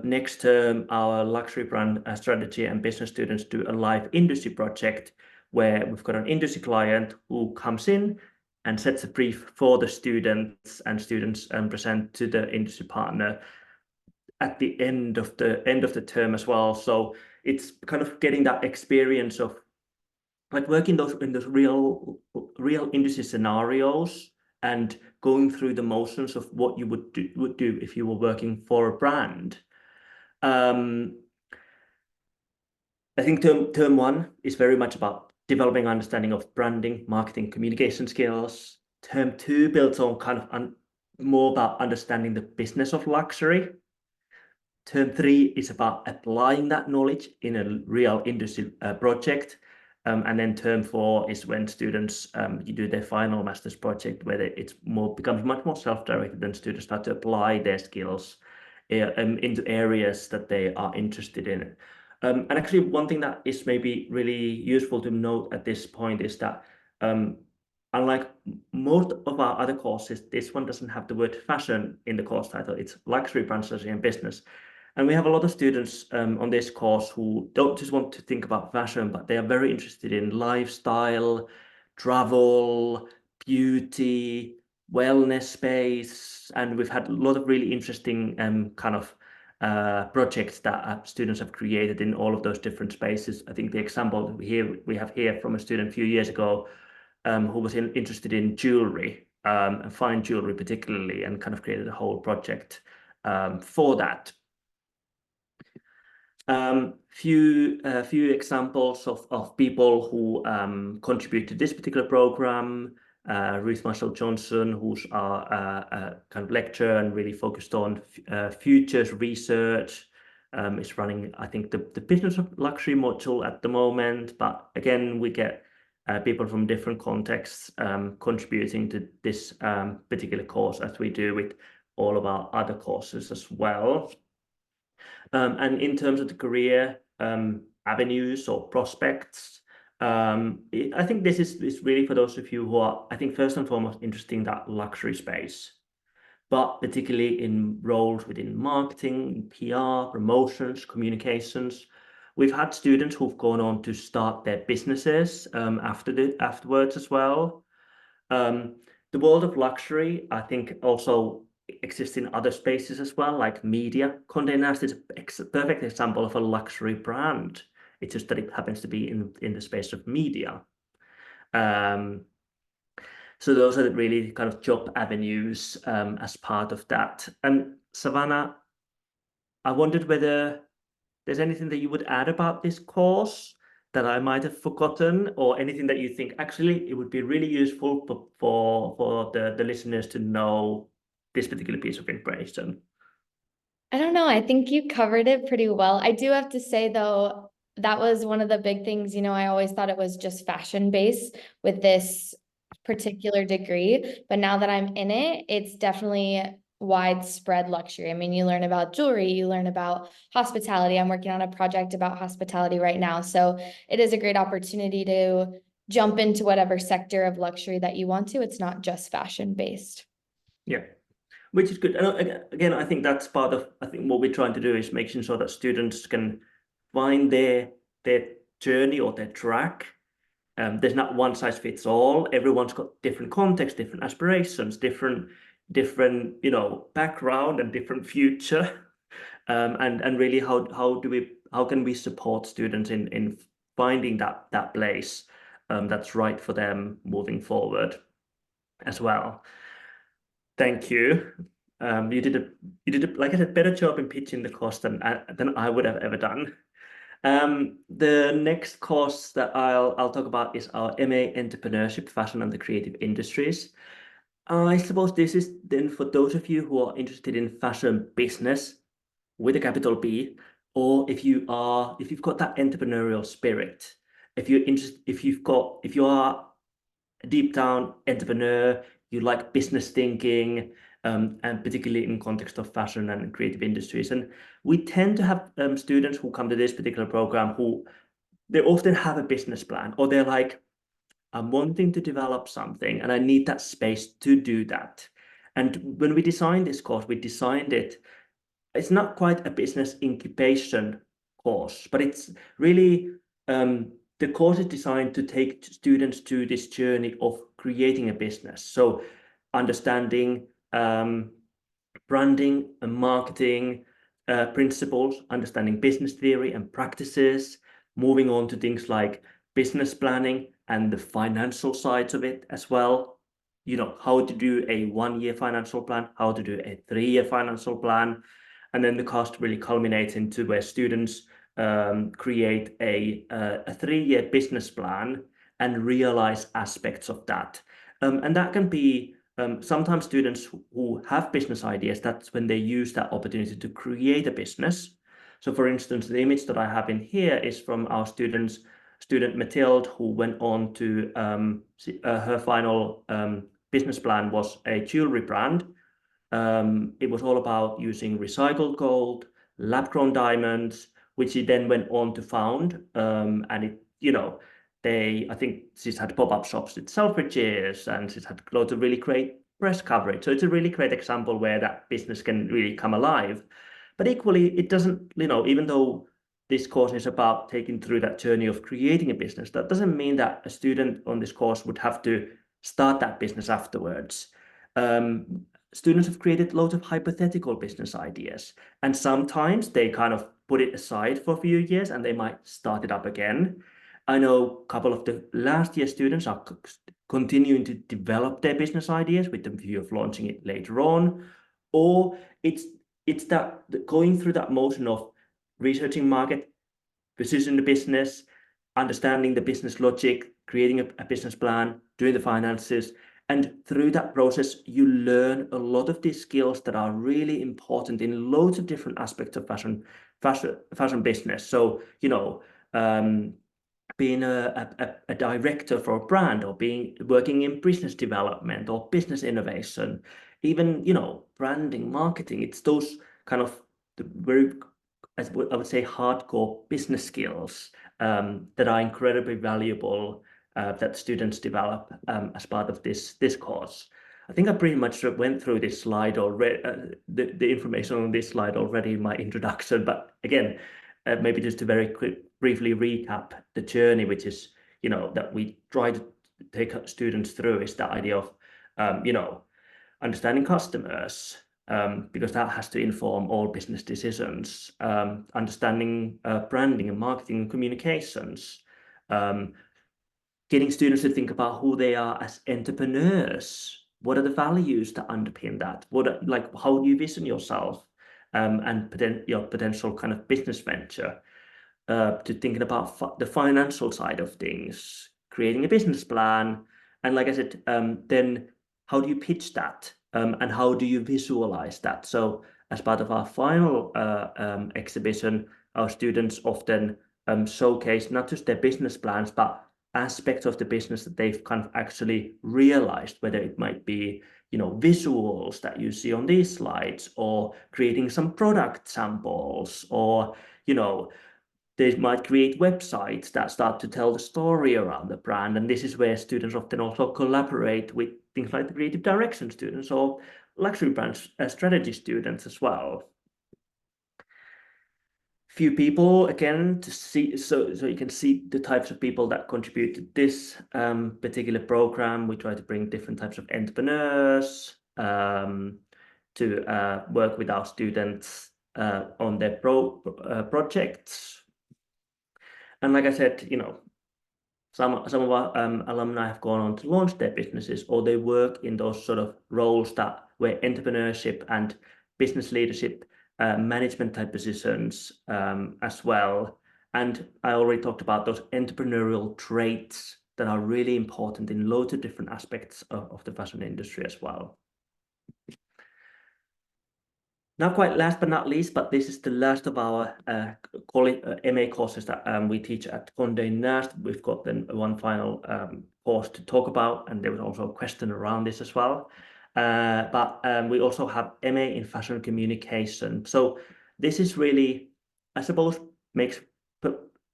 next term our luxury brand strategy and business students do a live industry project where we've got an industry client who comes in and sets a brief for the students, and students present to the industry partner at the end of the term as well. So it's kind of getting that experience of like working in those real industry scenarios and going through the motions of what you would do if you were working for a brand. I think term one is very much about developing understanding of branding, marketing, communication skills. Term two builds on kind of more about understanding the business of luxury. Term three is about applying that knowledge in a real industry project. And then term four is when students you do their final master's project, where it's becomes much more self-directed, and students start to apply their skills into areas that they are interested in. And actually, one thing that is maybe really useful to note at this point is that unlike most of our other courses, this one doesn't have the word fashion in the course title. It's luxury, brand strategy, and business. And we have a lot of students on this course who don't just want to think about fashion, but they are very interested in lifestyle, travel, beauty, wellness space. And we've had a lot of really interesting kind of projects that students have created in all of those different spaces. I think the example we have here from a student a few years ago who was interested in jewelry, and fine jewelry particularly, and kind of created a whole project for that. Few examples of people who contribute to this particular program. Ruth Marshall Johnson, who's our kind of lecturer and really focused on futures research, is running, I think, the business of luxury module at the moment. But again, we get people from different contexts contributing to this particular course, as we do with all of our other courses as well. And in terms of the career avenues or prospects, I think this is really for those of you who are, I think, first and foremost interested in that luxury space, but particularly in roles within marketing, PR, promotions, communications. We've had students who've gone on to start their businesses afterwards as well. The world of luxury, I think, also exists in other spaces as well, like media. Condé Nast is a perfect example of a luxury brand. It's just that it happens to be in the space of media. So those are the really kind of job avenues as part of that. And Savannah, I wondered whether there's anything that you would add about this course that I might have forgotten, or anything that you think actually it would be really useful for the listeners to know this particular piece of information. I don't know. I think you covered it pretty well. I do have to say, though, that was one of the big things. I always thought it was just fashion based with this particular degree. But now that I'm in it, it's definitely widespread luxury. I mean, you learn about jewelry, you learn about hospitality. I'm working on a project about hospitality right now. So it is a great opportunity to jump into whatever sector of luxury that you want to. It's not just fashion based. Yeah. Which is good. And again, I think that's part of, I think what we're trying to do is making sure that students can find their journey or their track. There's not one size fits all. Everyone's got different context, different aspirations, different background and different future. And really how can we support students in finding that place that's right for them moving forward as well. Thank you. You did a like I said, better job in pitching the course than I would have ever done. The next course that I'll talk about is our MA Entrepreneurship, Fashion and the Creative Industries. I suppose this is then for those of you who are interested in fashion business with a capital B, or if you've got that entrepreneurial spirit, if you are a deep down entrepreneur, you like business thinking, and particularly in context of fashion and creative industries. And we tend to have students who come to this particular program who they often have a business plan, or they're like, I'm wanting to develop something and I need that space to do that. And when we designed this course, we designed it's not quite a business incubation course, but it's really the course is designed to take students to this journey of creating a business. So understanding branding and marketing, principles, understanding business theory and practices, moving on to things like business planning and the financial sides of it as well. You know, how to do a 1-year financial plan, how to do a 3-year financial plan. And then the course really culminates into where students create a 3-year business plan and realize aspects of that. And that can be sometimes students who have business ideas, that's when they use that opportunity to create a business. So for instance, the image that I have in here is from our student Mathilde, who went on to her final business plan was a jewelry brand. It was all about using recycled gold, lab-grown diamonds, which she then went on to found. And it, you know, I think she's had pop-up shops with Selfridges, and she's had loads of really great press coverage. So it's a really great example where that business can really come alive. But equally, it doesn't, you know, even though this course is about taking through that journey of creating a business, that doesn't mean that a student on this course would have to start that business afterwards. Students have created loads of hypothetical business ideas, and sometimes they kind of put it aside for a few years and they might start it up again. I know a couple of the last year students are continuing to develop their business ideas with the view of launching it later on, or it's that going through that motion of researching market, positioning the business, understanding the business logic, creating a business plan, doing the finances. And through that process, you learn a lot of these skills that are really important in loads of different aspects of fashion business. So, you know, being a director for a brand, or working in business development or business innovation, even, you know, branding, marketing. It's those kind of the very, I would say, hardcore business skills that are incredibly valuable that students develop as part of this course. I think I pretty much went through this slide already, the information on this slide already in my introduction. But again, maybe just to briefly recap the journey, which is, you know, that we try to take students through, is the idea of, you know, understanding customers, because that has to inform all business decisions, understanding branding and marketing and communications, getting students to think about who they are as entrepreneurs. What are the values that underpin that? How do you vision yourself and your potential kind of business venture? To thinking about the financial side of things, creating a business plan, and like I said, then how do you pitch that, and how do you visualize that? So as part of our final exhibition, our students often showcase not just their business plans, but aspects of the business that they've kind of actually realized, whether it might be, you know, visuals that you see on these slides, or creating some product samples, or, you know, they might create websites that start to tell the story around the brand. And this is where students often also collaborate with things like the creative direction students or luxury brand strategy students as well. Few people again to see, so you can see the types of people that contribute to this particular program. We try to bring different types of entrepreneurs to work with our students on their projects. And like I said, you know, some of our alumni have gone on to launch their businesses, or they work in those sort of roles where entrepreneurship and business leadership, management type positions as well. And I already talked about those entrepreneurial traits that are really important in loads of different aspects of the fashion industry as well. Now, quite last but not least, but this is the last of our MA courses that we teach at Condé Nast. We've got then one final course to talk about, and there was also a question around this as well. But we also have MA in Fashion Communication. So this is really, I suppose, makes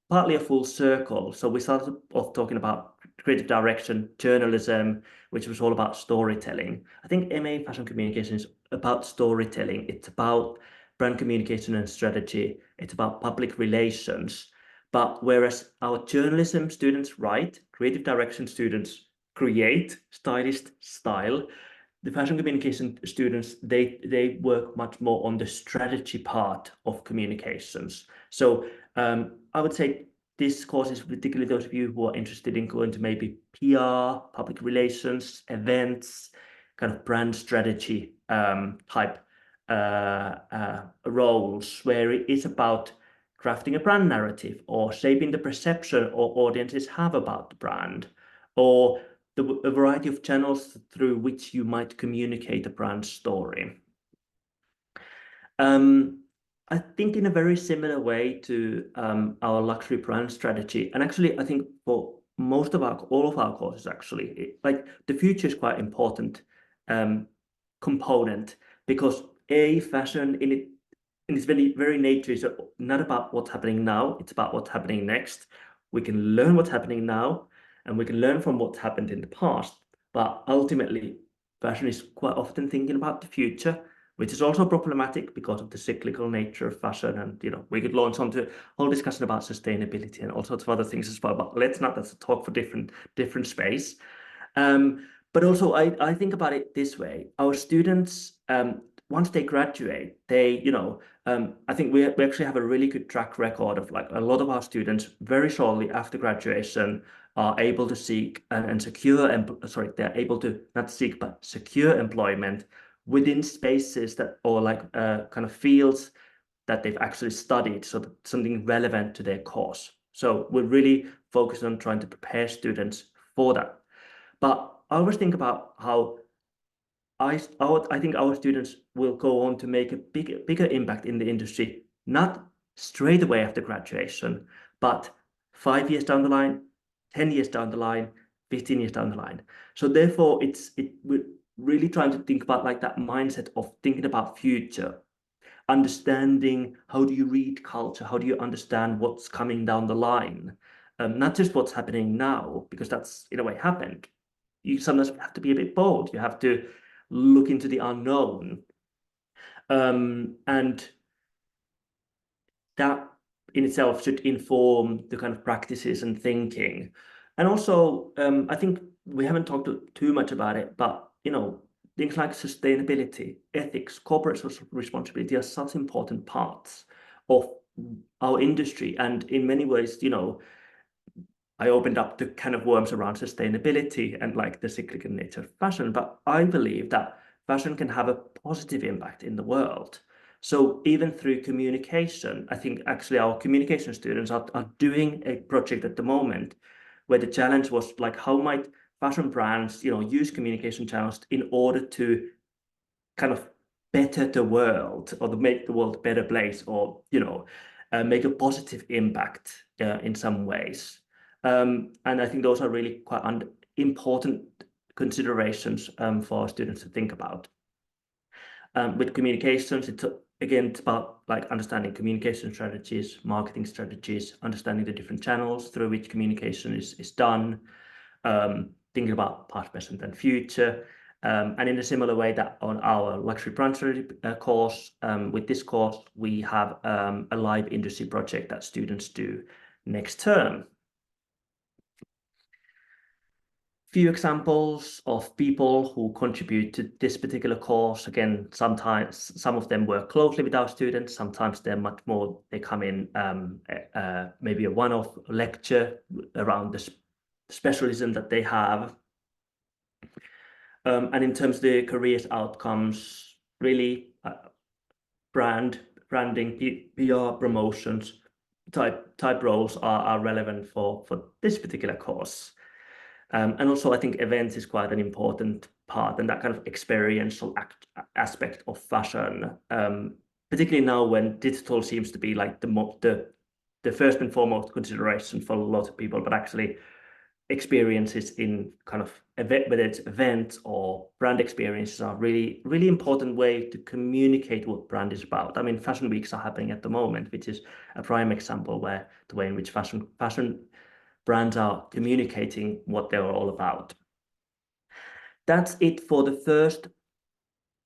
partly a full circle. So we started off talking about creative direction, journalism, which was all about storytelling. I think MA Fashion Communication is about storytelling. It's about brand communication and strategy. It's about public relations. But whereas our journalism students write, creative direction students create, stylist style, the fashion communication students, they work much more on the strategy part of communications. So I would say this course is particularly those of you who are interested in going to maybe PR, public relations, events, kind of brand strategy type roles, where it is about crafting a brand narrative or shaping the perception or audiences have about the brand, or a variety of channels through which you might communicate a brand story. I think in a very similar way to our luxury brand strategy, and actually I think for all of our courses, actually, like the future is quite important component, because fashion in its very nature is not about what's happening now, it's about what's happening next. We can learn what's happening now, and we can learn from what's happened in the past, but ultimately fashion is quite often thinking about the future, which is also problematic because of the cyclical nature of fashion. And we could launch onto a whole discussion about sustainability and all sorts of other things as well, but that's a talk for different space. But also I think about it this way: our students, once they graduate, I think we actually have a really good track record of, like, a lot of our students very shortly after graduation are able to seek and secure, they're able to not seek but secure employment within spaces that, or like kind of fields that they've actually studied, so something relevant to their course. So we're really focused on trying to prepare students for that. But I always think about how I think our students will go on to make a bigger impact in the industry, not straight away after graduation, but 5 years down the line, 10 years down the line, 15 years down the line. So therefore, we're really trying to think about, like, that mindset of thinking about future, understanding how do you read culture, how do you understand what's coming down the line, not just what's happening now, because that's in a way happened. You sometimes have to be a bit bold. You have to look into the unknown, and that in itself should inform the kind of practices and thinking. And also, I think we haven't talked too much about it, but things like sustainability, ethics, corporate social responsibility are such important parts of our industry. And in many ways, I opened up the kind of worms around sustainability and, like, the cyclical nature of fashion, but I believe that fashion can have a positive impact in the world. So even through communication, I think actually our communication students are doing a project at the moment where the challenge was, like, how might fashion brands, use communication channels in order to kind of better the world, or to make the world a better place, or make a positive impact in some ways. And I think those are really quite important considerations for our students to think about. With communications, it's about, like, understanding communication strategies, marketing strategies, understanding the different channels through which communication is done, thinking about past, present, and future. And in a similar way that on our luxury brand strategy course, with this course, we have a live industry project that students do next term. Few examples of people who contribute to this particular course. Again, sometimes some of them work closely with our students, sometimes they're much more, they come in maybe a one-off lecture around the specialism that they have. And in terms of the careers outcomes, really branding, PR, promotions type roles are relevant for this particular course. And also, I think events is quite an important part, and that kind of experiential aspect of fashion, particularly now when digital seems to be, like, the first and foremost consideration for a lot of people, but actually experiences in kind of whether it's events or brand experiences are really, really important way to communicate what brand is about. I mean, fashion weeks are happening at the moment, which is a prime example where the way in which fashion brands are communicating what they're all about. That's it for the first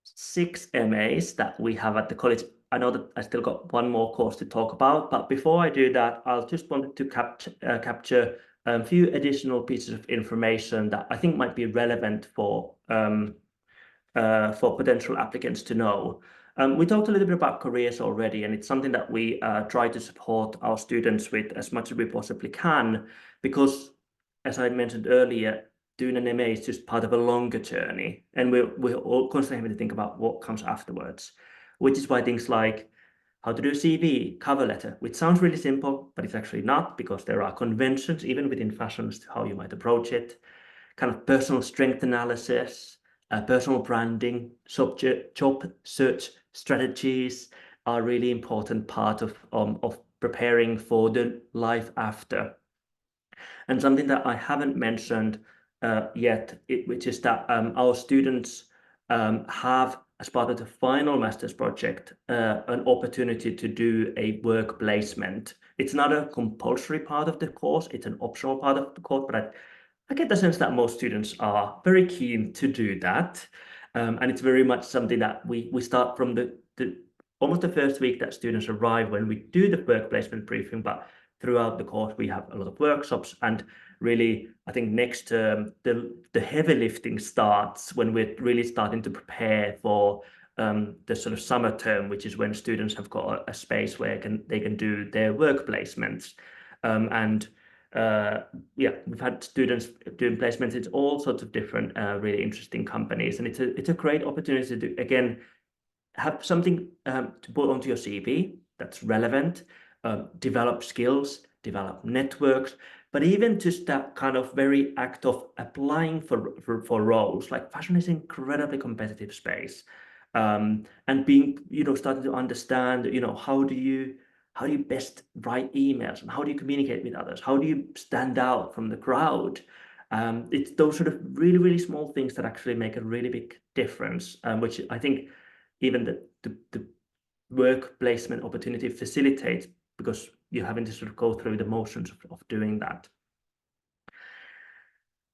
6 MAs that we have at the college. I know that I still got one more course to talk about, but before I do that, I'll just wanted to capture a few additional pieces of information that I think might be relevant for for potential applicants to know. We talked a little bit about careers already, and it's something that we try to support our students with as much as we possibly can, because, as I mentioned earlier, doing an MA is just part of a longer journey, and we're all constantly having to think about what comes afterwards, which is why things like how to do a CV, cover letter, which sounds really simple, but it's actually not, because there are conventions, even within fashion, as to how you might approach it, kind of personal strength analysis, personal branding, job search strategies are really important part of preparing for the life after. And something that I haven't mentioned yet, which is that our students have, as part of the final master's project, an opportunity to do a work placement. It's not a compulsory part of the course, it's an optional part of the course, but I get the sense that most students are very keen to do that. And it's very much something that we start from almost the first week that students arrive when we do the work placement briefing, but throughout the course we have a lot of workshops, and really I think next term the heavy lifting starts when we're really starting to prepare for the sort of summer term, which is when students have got a space where they can do their work placements. Yeah, we've had students doing placements in all sorts of different really interesting companies, and it's a great opportunity to again have something to put onto your CV that's relevant, develop skills, develop networks, but even just that kind of very act of applying for roles. Like, fashion is an incredibly competitive space, and being, starting to understand, how do you best write emails, and how do you communicate with others? How do you stand out from the crowd? It's those sort of really, really small things that actually make a really big difference, which I think even the work placement opportunity facilitates, because you're having to sort of go through the motions of doing that.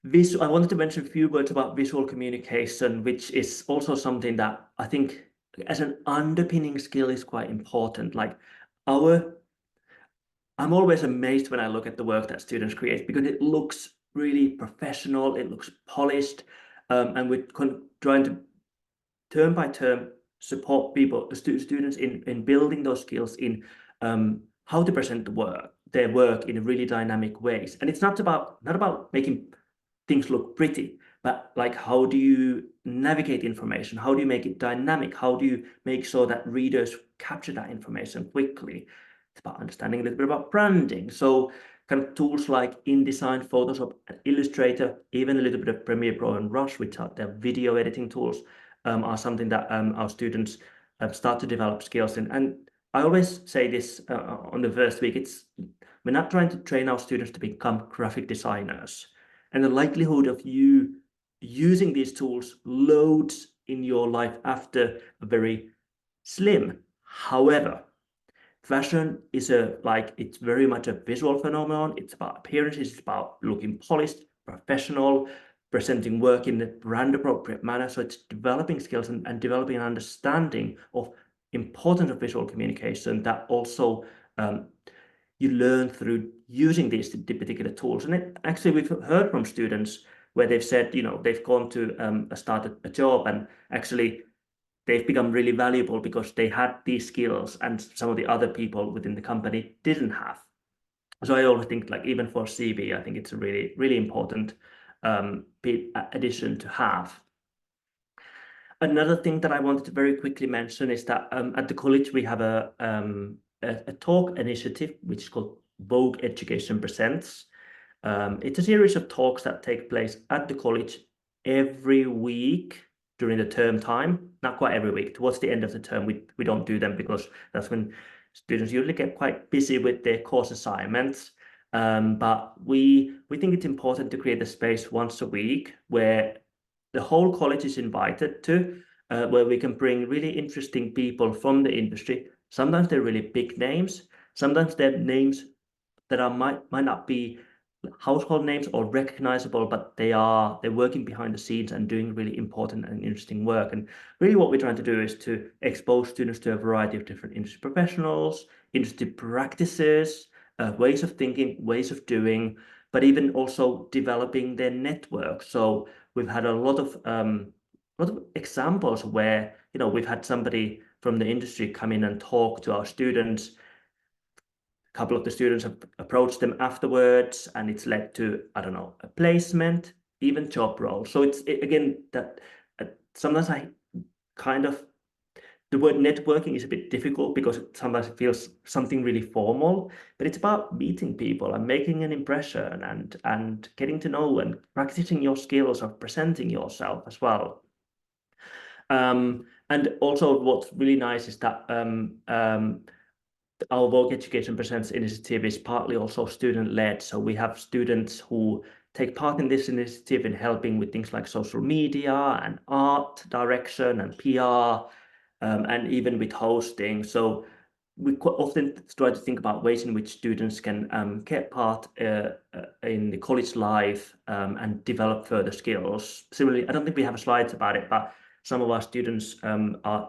I wanted to mention a few words about visual communication, which is also something that I think as an underpinning skill is quite important. Like, I'm always amazed when I look at the work that students create, because it looks really professional, it looks polished, and we're trying to term by term support students in building those skills in how to present their work in really dynamic ways. And it's not about making things look pretty, but like, how do you navigate information? How do you make it dynamic? How do you make sure that readers capture that information quickly? It's about understanding a little bit about branding. So kind of tools like InDesign, Photoshop, Illustrator, even a little bit of Premiere Pro and Rush, which are their video editing tools, are something that our students start to develop skills in. And I always say this on the first week, we're not trying to train our students to become graphic designers. And the likelihood of you using these tools loads in your life after are very slim. However, fashion is it's very much a visual phenomenon. It's about appearances, it's about looking polished, professional, presenting work in a brand appropriate manner. So it's developing skills and developing an understanding of importance of visual communication that also you learn through using these particular tools. And actually, we've heard from students where they've said, they've gone to start a job, and actually they've become really valuable because they had these skills and some of the other people within the company didn't have. So I always think, like, even for CV, I think it's a really, really important addition to have. Another thing that I wanted to very quickly mention is that at the college we have a talk initiative which is called Vogue Education Presents. It's a series of talks that take place at the college every week during the term time. Not quite every week. Towards the end of the term, we don't do them, because that's when students usually get quite busy with their course assignments. But we think it's important to create a space once a week where the whole college is invited to, where we can bring really interesting people from the industry. Sometimes they're really big names. Sometimes they're names that might not be household names or recognizable, but they're working behind the scenes and doing really important and interesting work. And really what we're trying to do is to expose students to a variety of different industry professionals, industry practices, ways of thinking, ways of doing, but even also developing their network. So we've had a lot of lot of examples where, you know, we've had somebody from the industry come in and talk to our students. A couple of the students have approached them afterwards, and it's led to, I don't know, a placement, even job role. So again, that sometimes I kind of, the word networking is a bit difficult because sometimes it feels something really formal, but it's about meeting people and making an impression and getting to know and practicing your skills of presenting yourself as well. And also what's really nice is that our Vogue Education Presents initiative is partly also student-led. So we have students who take part in this initiative in helping with things like social media and art direction and PR, and even with hosting. So we quite often try to think about ways in which students can get part in the college life and develop further skills. Similarly, I don't think we have slides about it, but some of our students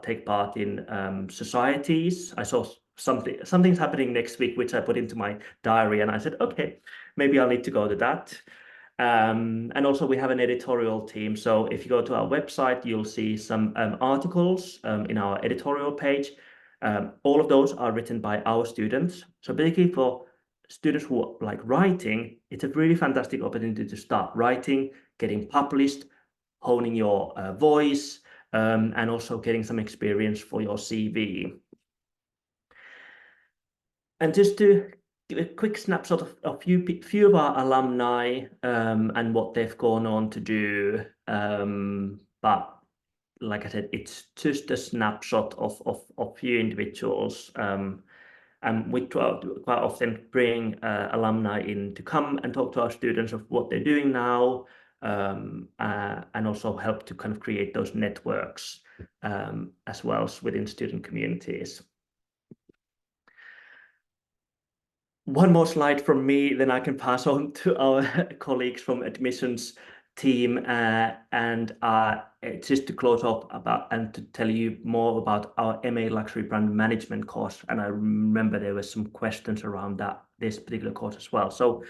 take part in societies. I saw something's happening next week, which I put into my diary, and I said, okay, maybe I'll need to go to that. And also we have an editorial team. So if you go to our website, you'll see some articles in our editorial page. All of those are written by our students. So basically for students who like writing, it's a really fantastic opportunity to start writing, getting published, honing your voice, and also getting some experience for your CV. And just to give a quick snapshot of a few of our alumni and what they've gone on to do. But like I said, it's just a snapshot of few individuals. And we quite often bring alumni in to come and talk to our students of what they're doing now, and also help to kind of create those networks as well as within student communities. One more slide from me, then I can pass on to our colleagues from admissions team, and just to close up about and to tell you more about our MA Luxury Brand Management course. And I remember there were some questions around this particular course as well. So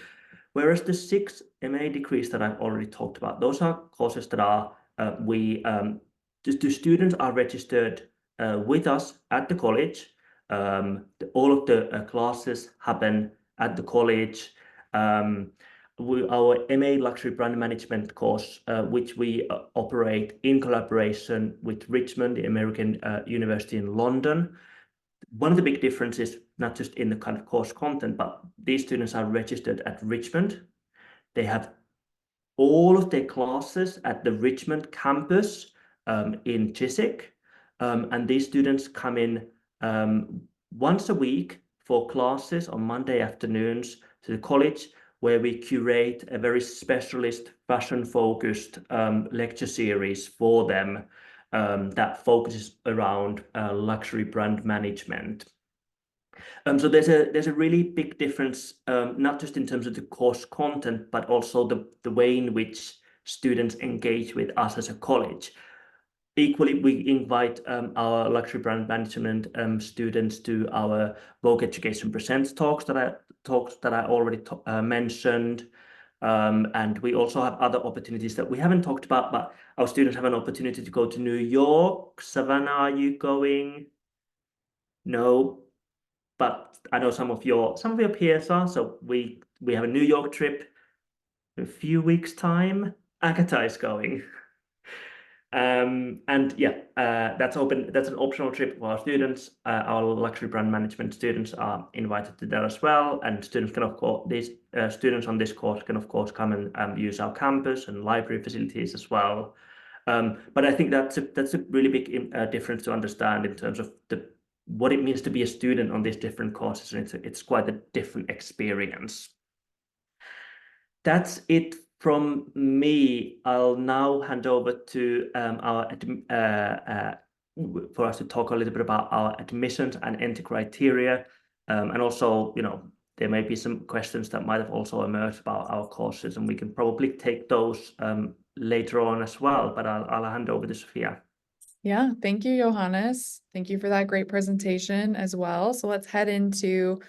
whereas the 6 MA degrees that I've already talked about, those are courses that are the students are registered with us at the college. All of the classes happen at the college. Our MA Luxury Brand Management course, which we operate in collaboration with Richmond, the American University in London. One of the big differences, not just in the kind of course content, but these students are registered at Richmond. They have all of their classes at the Richmond campus in Chiswick, and these students come in once a week for classes on Monday afternoons to the college, where we curate a very specialist, fashion-focused lecture series for them that focuses around luxury brand management. So there's a really big difference, not just in terms of the course content, but also the way in which students engage with us as a college. Equally, we invite our luxury brand management students to our Vogue Education Presents talks that I already mentioned. And we also have other opportunities that we haven't talked about, but our students have an opportunity to go to New York. Savannah, are you going? No, but I know some of your peers are. So we have a New York trip in a few weeks' time. Agata is going. And yeah, that's open. That's an optional trip for our students. Our luxury brand management students are invited to that as well. And students can, of course, these students on this course can, of course, come and use our campus and library facilities as well. But I think that's a really big difference to understand in terms of what it means to be a student on these different courses, and it's quite a different experience. That's it from me. I'll now hand over to for us to talk a little bit about our admissions and entry criteria, and also, you know, there may be some questions that might have also emerged about our courses, and we can probably take those later on as well. But I'll hand over to Sophia. Yeah, thank you, Johannes. Thank you for that great presentation as well. So let's head into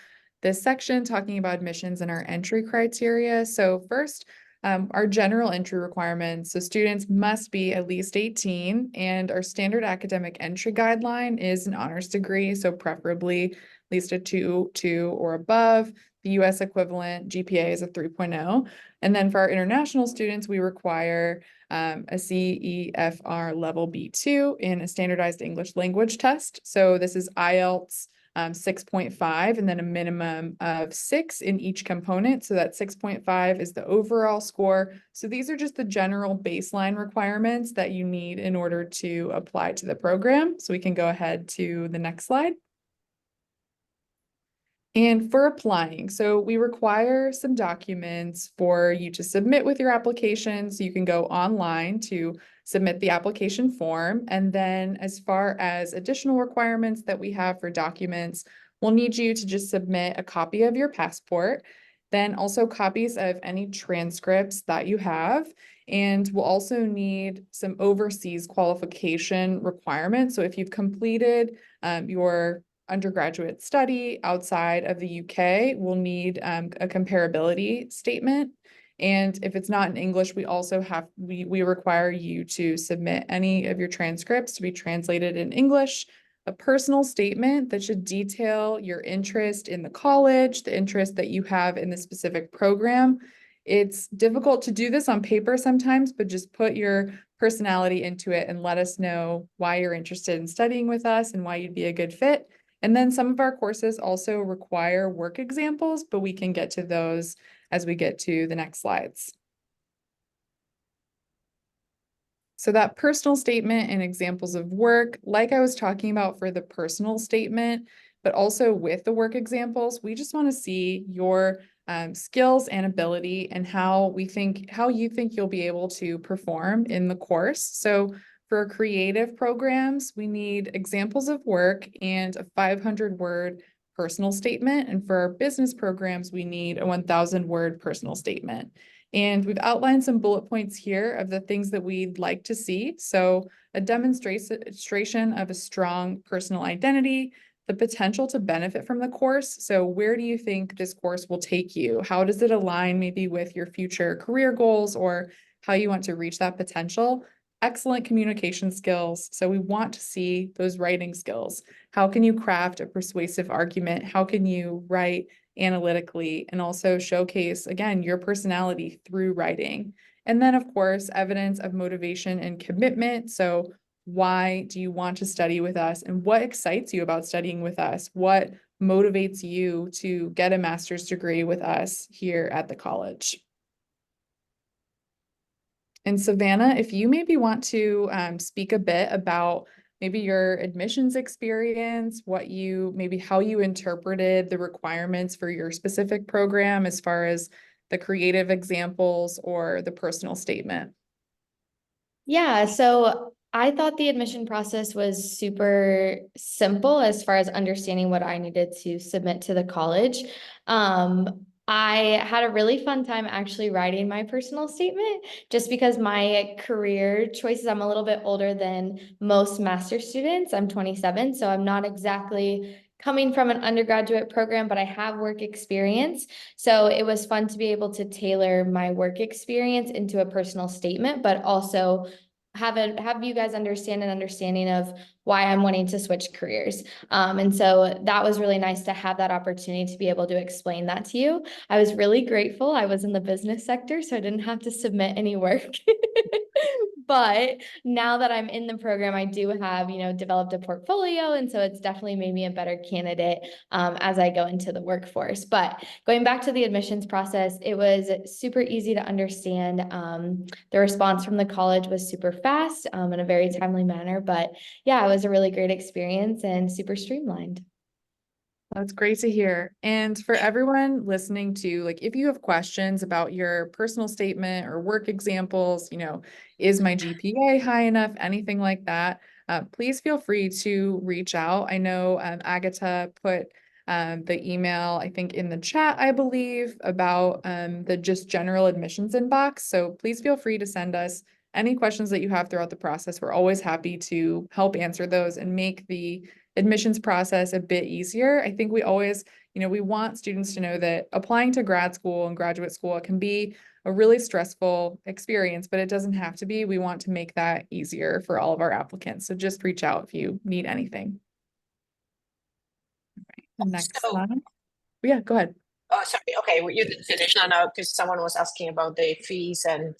this section talking about admissions and our entry criteria. So first, our general entry requirements. So students must be at least 18, and our standard academic entry guideline is an honors degree, so preferably at least a 2.2 or above. The US equivalent GPA is a 3.0. And then for our international students, we require a CEFR level B2 in a standardized English language test. So this is IELTS 6.5 and then a minimum of 6 in each component. So that 6.5 is the overall score. So these are just the general baseline requirements that you need in order to apply to the program. So we can go ahead to the next slide. And for applying, so we require some documents for you to submit with your application. So you can go online to submit the application form. And then as far as additional requirements that we have for documents, we'll need you to just submit a copy of your passport, then also copies of any transcripts that you have. And we'll also need some overseas qualification requirements. So if you've completed your undergraduate study outside of the UK, we'll need a comparability statement. And if it's not in English, we also we require you to submit any of your transcripts to be translated in English, a personal statement that should detail your interest in the college, the interest that you have in the specific program. It's difficult to do this on paper sometimes, but just put your personality into it and let us know why you're interested in studying with us and why you'd be a good fit. And then some of our courses also require work examples, but we can get to those as we get to the next slides. So that personal statement and examples of work, like I was talking about for the personal statement, but also with the work examples, we just want to see your skills and ability and how you think you'll be able to perform in the course. So for creative programs, we need examples of work and a 500-word personal statement. And for our business programs, we need a 1,000-word personal statement. And we've outlined some bullet points here of the things that we'd like to see. So a demonstration of a strong personal identity, the potential to benefit from the course. So where do you think this course will take you? How does it align maybe with your future career goals or how you want to reach that potential? Excellent communication skills. So we want to see those writing skills. How can you craft a persuasive argument? How can you write analytically and also showcase, again, your personality through writing? And then, of course, evidence of motivation and commitment. So why do you want to study with us? And what excites you about studying with us? What motivates you to get a master's degree with us here at the college? And Savannah, if you maybe want to speak a bit about maybe your admissions experience, how you interpreted the requirements for your specific program as far as the creative examples or the personal statement. Yeah, so I thought the admission process was super simple as far as understanding what I needed to submit to the college. I had a really fun time actually writing my personal statement just because my career choices, I'm a little bit older than most master students. I'm 27, so I'm not exactly coming from an undergraduate program, but I have work experience. So it was fun to be able to tailor my work experience into a personal statement, but also have you guys understand an understanding of why I'm wanting to switch careers. And so that was really nice to have that opportunity to be able to explain that to you. I was really grateful. I was in the business sector, so I didn't have to submit any work. But now that I'm in the program, I do have, developed a portfolio. And so it's definitely made me a better candidate as I go into the workforce. But going back to the admissions process, it was super easy to understand. The response from the college was super fast in a very timely manner. But yeah, it was a really great experience and super streamlined. That's great to hear. And for everyone listening to, if you have questions about your personal statement or work examples, is my GPA high enough, anything like that, please feel free to reach out. I know Agata put the email, I think, in the chat, I believe, about the just general admissions inbox. So please feel free to send us any questions that you have throughout the process. We're always happy to help answer those and make the admissions process a bit easier. I think we always, we want students to know that applying to grad school and graduate school, it can be a really stressful experience, but it doesn't have to be. We want to make that easier for all of our applicants. So just reach out if you need anything. Okay, the next slide. Yeah, go ahead. Oh, sorry. Okay, well, you didn't finish. No, because someone was asking about the fees and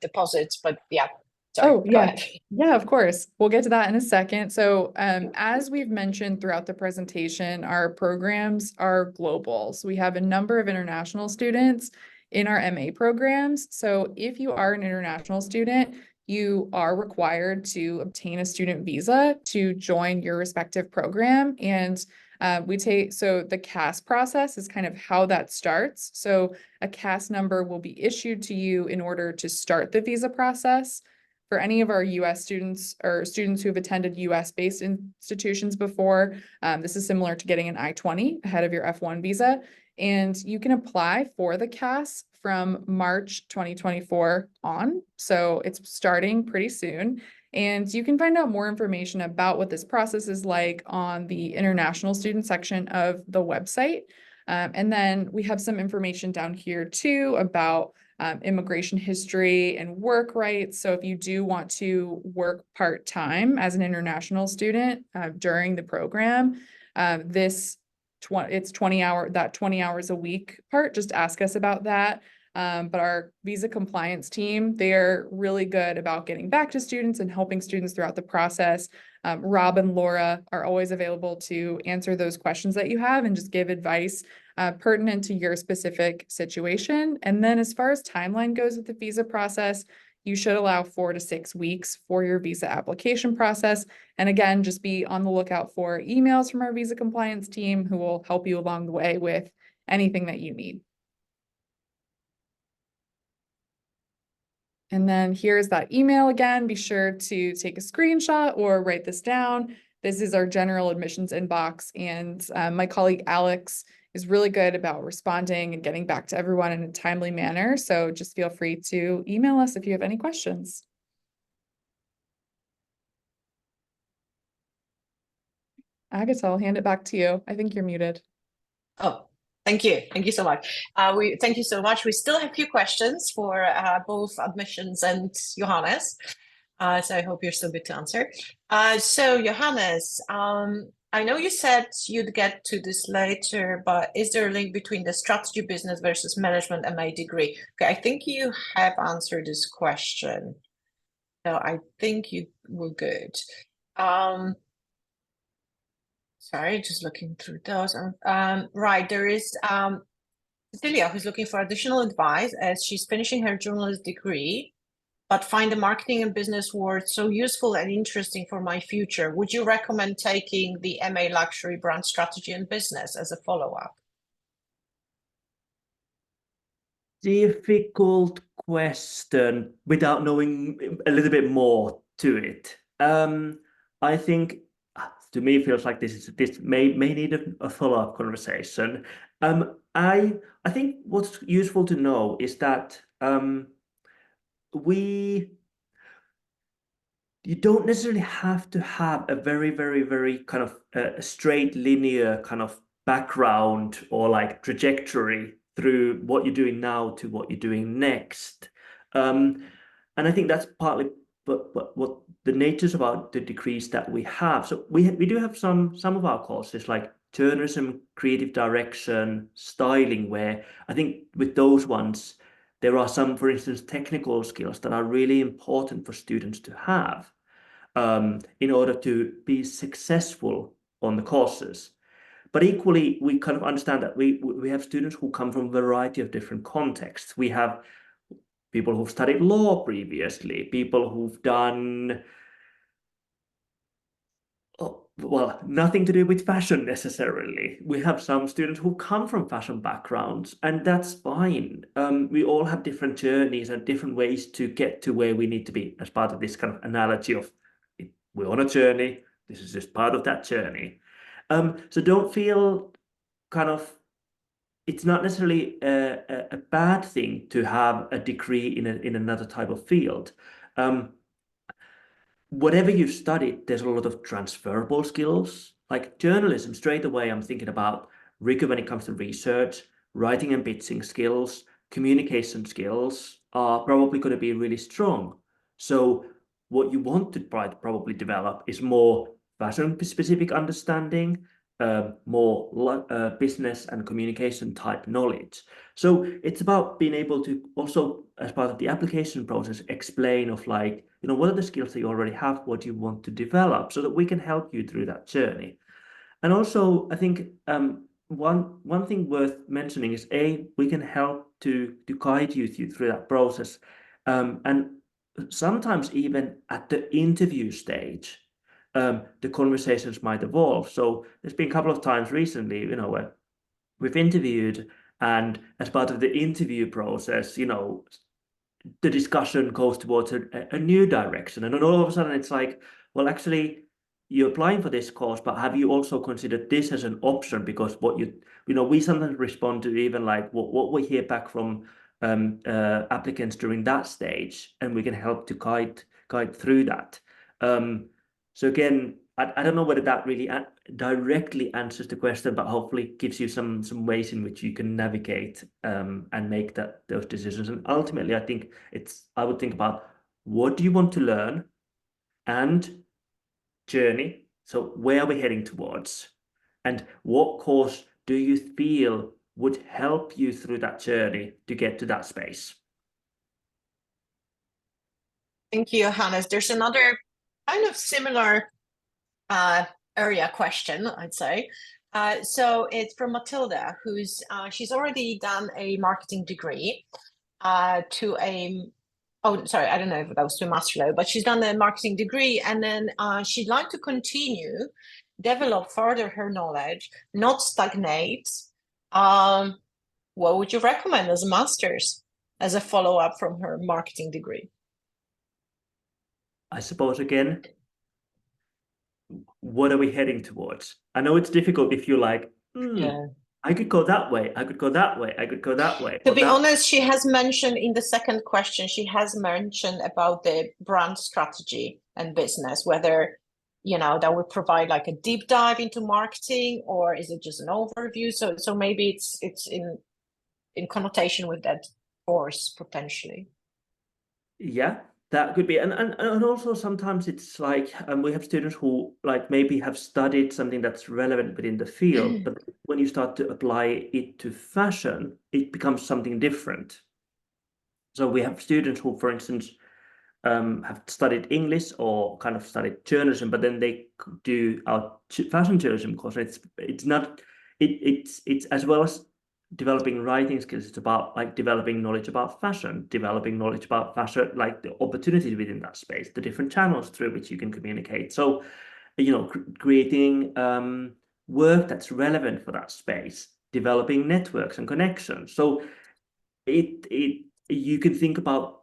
deposits, but yeah. Sorry, Oh, go yeah. ahead. Yeah, of course. We'll get to that in a second. So as we've mentioned throughout the presentation, our programs are global. So we have a number of international students in our MA programs. So if you are an international student, you are required to obtain a student visa to join your respective program. And so the CAS process is kind of how that starts. So a CAS number will be issued to you in order to start the visa process. For any of our US students or students who have attended US-based institutions before, this is similar to getting an I-20 ahead of your F1 visa. And you can apply for the CAS from March 2024 on. So it's starting pretty soon. And you can find out more information about what this process is like on the international student section of the website. And then we have some information down here too about immigration history and work rights. So if you do want to work part-time as an international student during the program, it's 20 hours a week part, just ask us about that. But our visa compliance team, they're really good about getting back to students and helping students throughout the process. Rob and Laura are always available to answer those questions that you have and just give advice pertinent to your specific situation. And then as far as timeline goes with the visa process, you should allow 4 to 6 weeks for your visa application process. And again, just be on the lookout for emails from our visa compliance team who will help you along the way with anything that you need. And then here's that email again. Be sure to take a screenshot or write this down. This is our general admissions inbox, and my colleague Alex is really good about responding and getting back to everyone in a timely manner. So just feel free to email us if you have any questions. Agata, I'll hand it back to you. I think you're muted. Oh, thank you. Thank you so much. Thank you so much. We still have a few questions for both admissions and Johannes. So I hope you're still good to answer. So Johannes, I know you said you'd get to this later, but is there a link between the strategy business versus management MA degree? Okay, I think you have answered this question. So I think you were good. Sorry, just looking through those. Right, there is Cecilia who's looking for additional advice as she's finishing her journalist degree, but find the marketing and business world so useful and interesting for my future. Would you recommend taking the MA Luxury Brand Strategy and Business as a follow-up? Difficult question without knowing a little bit more to it. I think to me it feels like this may need a follow-up conversation. I think what's useful to know is that you don't necessarily have to have a very kind of straight linear kind of background or like trajectory through what you're doing now to what you're doing next. And I think that's partly what the natures about the degrees that we have. So we do have some of our courses like journalism, creative direction, styling, where I think with those ones, there are some, for instance, technical skills that are really important for students to have in order to be successful on the courses. But equally, we kind of understand that we have students who come from a variety of different contexts. We have people who've studied law previously, people who've done, well, nothing to do with fashion necessarily. We have some students who come from fashion backgrounds, and that's fine. We all have different journeys and different ways to get to where we need to be as part of this kind of analogy of we're on a journey. This is just part of that journey. So don't feel kind of, it's not necessarily a bad thing to have a degree in another type of field. Whatever you've studied, there's a lot of transferable skills. Like journalism, straight away, I'm thinking about rigor when it comes to research, writing and pitching skills, communication skills are probably going to be really strong. So what you want to probably develop is more fashion-specific understanding, more business and communication type knowledge. So it's about being able to also, as part of the application process, explain of like, you know, what are the skills that you already have, what you want to develop, so that we can help you through that journey. And also, I think one thing worth mentioning is we can help to guide you through that process, and sometimes even at the interview stage, the conversations might evolve. So there's been a couple of times recently, you know, where we've interviewed, and as part of the interview process, you know, the discussion goes towards a new direction, and then all of a sudden it's like, well, actually, you're applying for this course, but have you also considered this as an option? Because what you know, we sometimes respond to even like what we hear back from applicants during that stage, and we can help to guide through that. So again, I don't know whether that really directly answers the question, but hopefully gives you some ways in which you can navigate and make those decisions. And ultimately, I think I would think about, what do you want to learn, and journey. So where are we heading towards? And what course do you feel would help you through that journey to get to that space? Thank you, Johannes. There's another kind of similar area question, I'd say. So it's from Matilda, who's she's already done a marketing degree to a oh, sorry, I don't know if that was to a master level, but she's done a marketing degree, and then she'd like to continue, develop further her knowledge, not stagnate. What would you recommend as a master's, as a follow-up from her marketing degree? I suppose, again, what are we heading towards? I know it's difficult if you're like, Yeah. I could go that way, I could go that way, I could go that way. To be honest, she has mentioned in the second question, she has mentioned about the brand strategy and business, whether, you know, that would provide like a deep dive into marketing, or is it just an overview? So maybe it's in connotation with that course potentially. Yeah, that could be. And also sometimes it's like we have students who like maybe have studied something that's relevant within the field, but when you start to apply it to fashion, it becomes something different. So we have students who, for instance, have studied English or kind of studied journalism, but then they do our fashion journalism course. It's as well as developing writing skills. It's about like developing knowledge about fashion, like the opportunities within that space, the different channels through which you can communicate. So, you know, creating work that's relevant for that space, developing networks and connections. So you can think about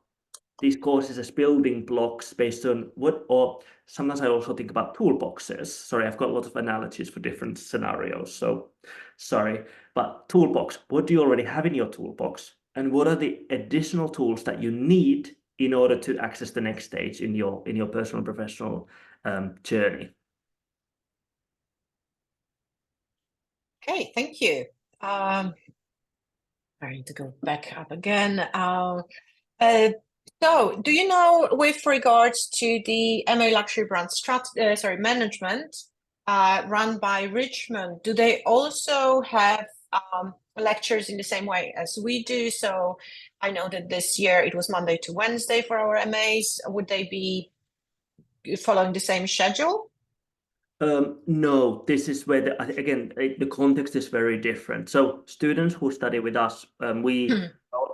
these courses as building blocks based on or sometimes I also think about toolboxes. Sorry, I've got a lot of analogies for different scenarios, so sorry. But toolbox, what do you already have in your toolbox? And what are the additional tools that you need in order to access the next stage in your personal and professional journey? Okay, thank you. I need to go back up again. So, do you know, with regards to the MA Luxury Brand Management run by Richmond, do they also have lectures in the same way as we do? So, I know that this year it was Monday to Wednesday for our MAs. Would they be following the same schedule? No, this is where the context is very different. So students who study with us,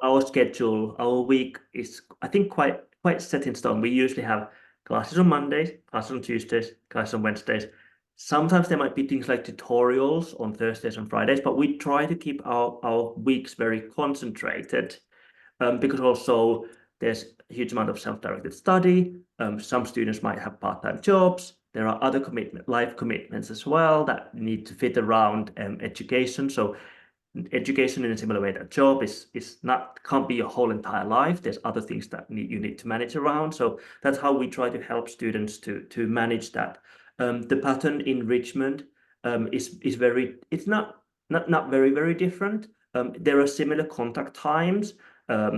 our schedule, our week is, I think, quite set in stone. We usually have classes on Mondays, classes on Tuesdays, classes on Wednesdays. Sometimes there might be things like tutorials on Thursdays and Fridays, but we try to keep our weeks very concentrated, because also there's a huge amount of self-directed study. Some students might have part-time jobs. There are other life commitments as well that need to fit around education. So education, in a similar way that job can't be your whole entire life. There's other things that you need to manage around. So that's how we try to help students to manage that. The pattern in Richmond is very, it's not not very, very different. There are similar contact times.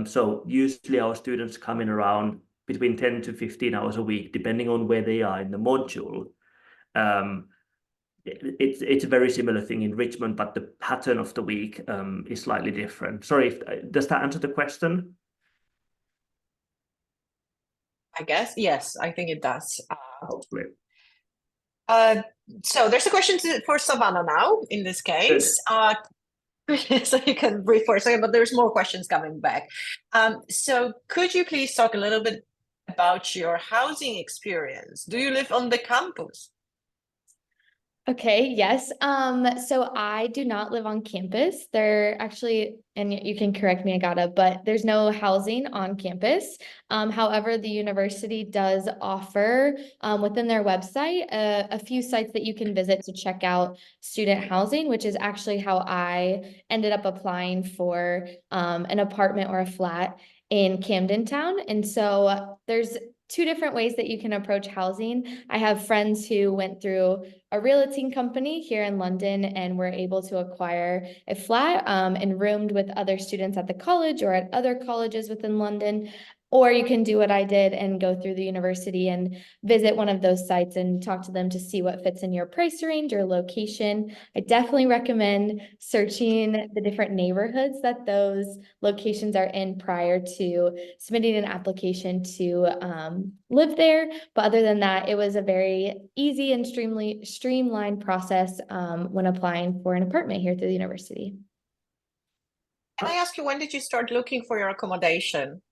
So usually our students come in around between 10 to 15 hours a week, depending on where they are in the module. It's a very similar thing in Richmond, but the pattern of the week is slightly different. Sorry, does that answer the question? I guess, yes, I think it does. Hopefully. So there's a question for Savannah now, in this case. So you can breathe for a second, but there's more questions coming back. So could you please talk a little bit about your housing experience? Do you live on the campus? Okay, yes. So I do not live on campus. There actually, and you can correct me, Agata, but there's no housing on campus. However, the university does offer within their website a few sites that you can visit to check out student housing, which is actually how I ended up applying for an apartment or a flat in Camden Town. And so there's two different ways that you can approach housing. I have friends who went through a realty company here in London and were able to acquire a flat and roomed with other students at the college or at other colleges within London. Or you can do what I did and go through the university and visit one of those sites and talk to them to see what fits in your price range or location. I definitely recommend searching the different neighborhoods that those locations are in prior to submitting an application to live there. But other than that, it was a very easy and streamlined process when applying for an apartment here through the university. Can I ask you, when did you start looking for your accommodation?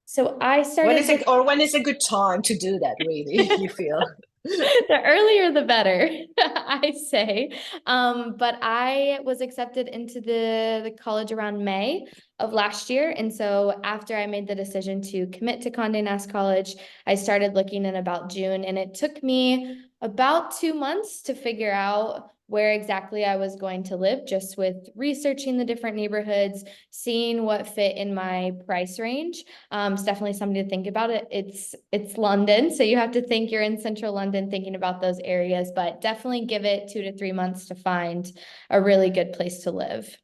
So I started. When is a good time to do that, really, you feel? The earlier the better, I say. But I was accepted into the college around May of last year. And so after I made the decision to commit to Condé Nast College, I started looking in about June, and it took me about 2 months to figure out where exactly I was going to live, just with researching the different neighborhoods, seeing what fit in my price range. It's definitely something to think about. It's London, so you have to think you're in central London thinking about those areas, but definitely give it 2 to 3 months to find a really good place to live.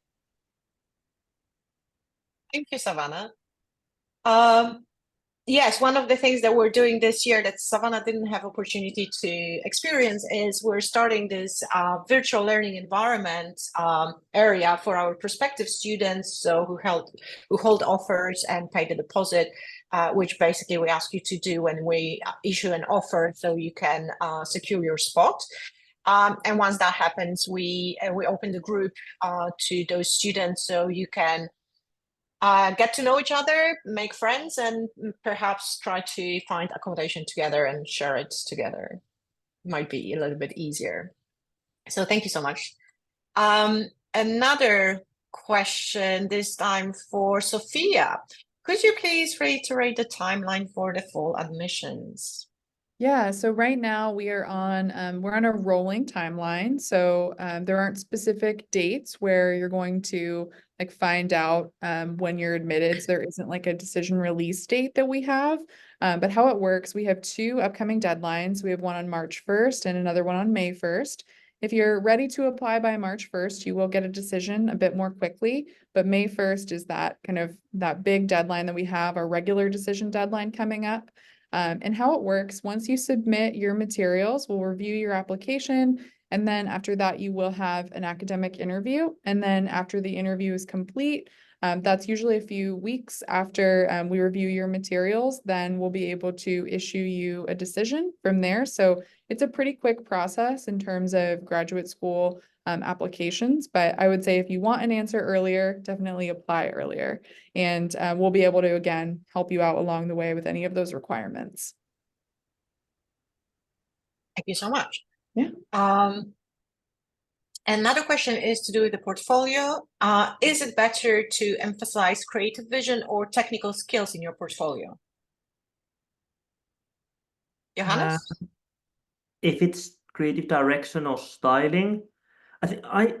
Thank you, Savannah. Yes, one of the things that we're doing this year that Savannah didn't have opportunity to experience is we're starting this virtual learning environment area for our prospective students, so who hold offers and pay the deposit, which basically we ask you to do when we issue an offer, so you can secure your spot. And once that happens, we open the group to those students, so you can get to know each other, make friends, and perhaps try to find accommodation together and share it together. Might be a little bit easier. So thank you so much. Another question, this time for Sophia. Could you please reiterate the timeline for the fall admissions? Yeah, so right now we're on a rolling timeline. So there aren't specific dates where you're going to like find out when you're admitted. So there isn't like a decision release date that we have. But how it works, we have 2 upcoming deadlines. We have one on March 1st and another one on May 1st. If you're ready to apply by March 1st, you will get a decision a bit more quickly. But May 1st is that kind of that big deadline that we have, our regular decision deadline coming up. And how it works, once you submit your materials, we'll review your application. And then after that, you will have an academic interview. And then after the interview is complete, that's usually a few weeks after we review your materials, then we'll be able to issue you a decision from there. So it's a pretty quick process in terms of graduate school applications, but I would say if you want an answer earlier, definitely apply earlier. And we'll be able to, again, help you out along the way with any of those requirements. Thank you so much. Yeah. Another question is to do with the portfolio. Is it better to emphasize creative vision or technical skills in your portfolio? Johannes? If it's creative direction or styling, I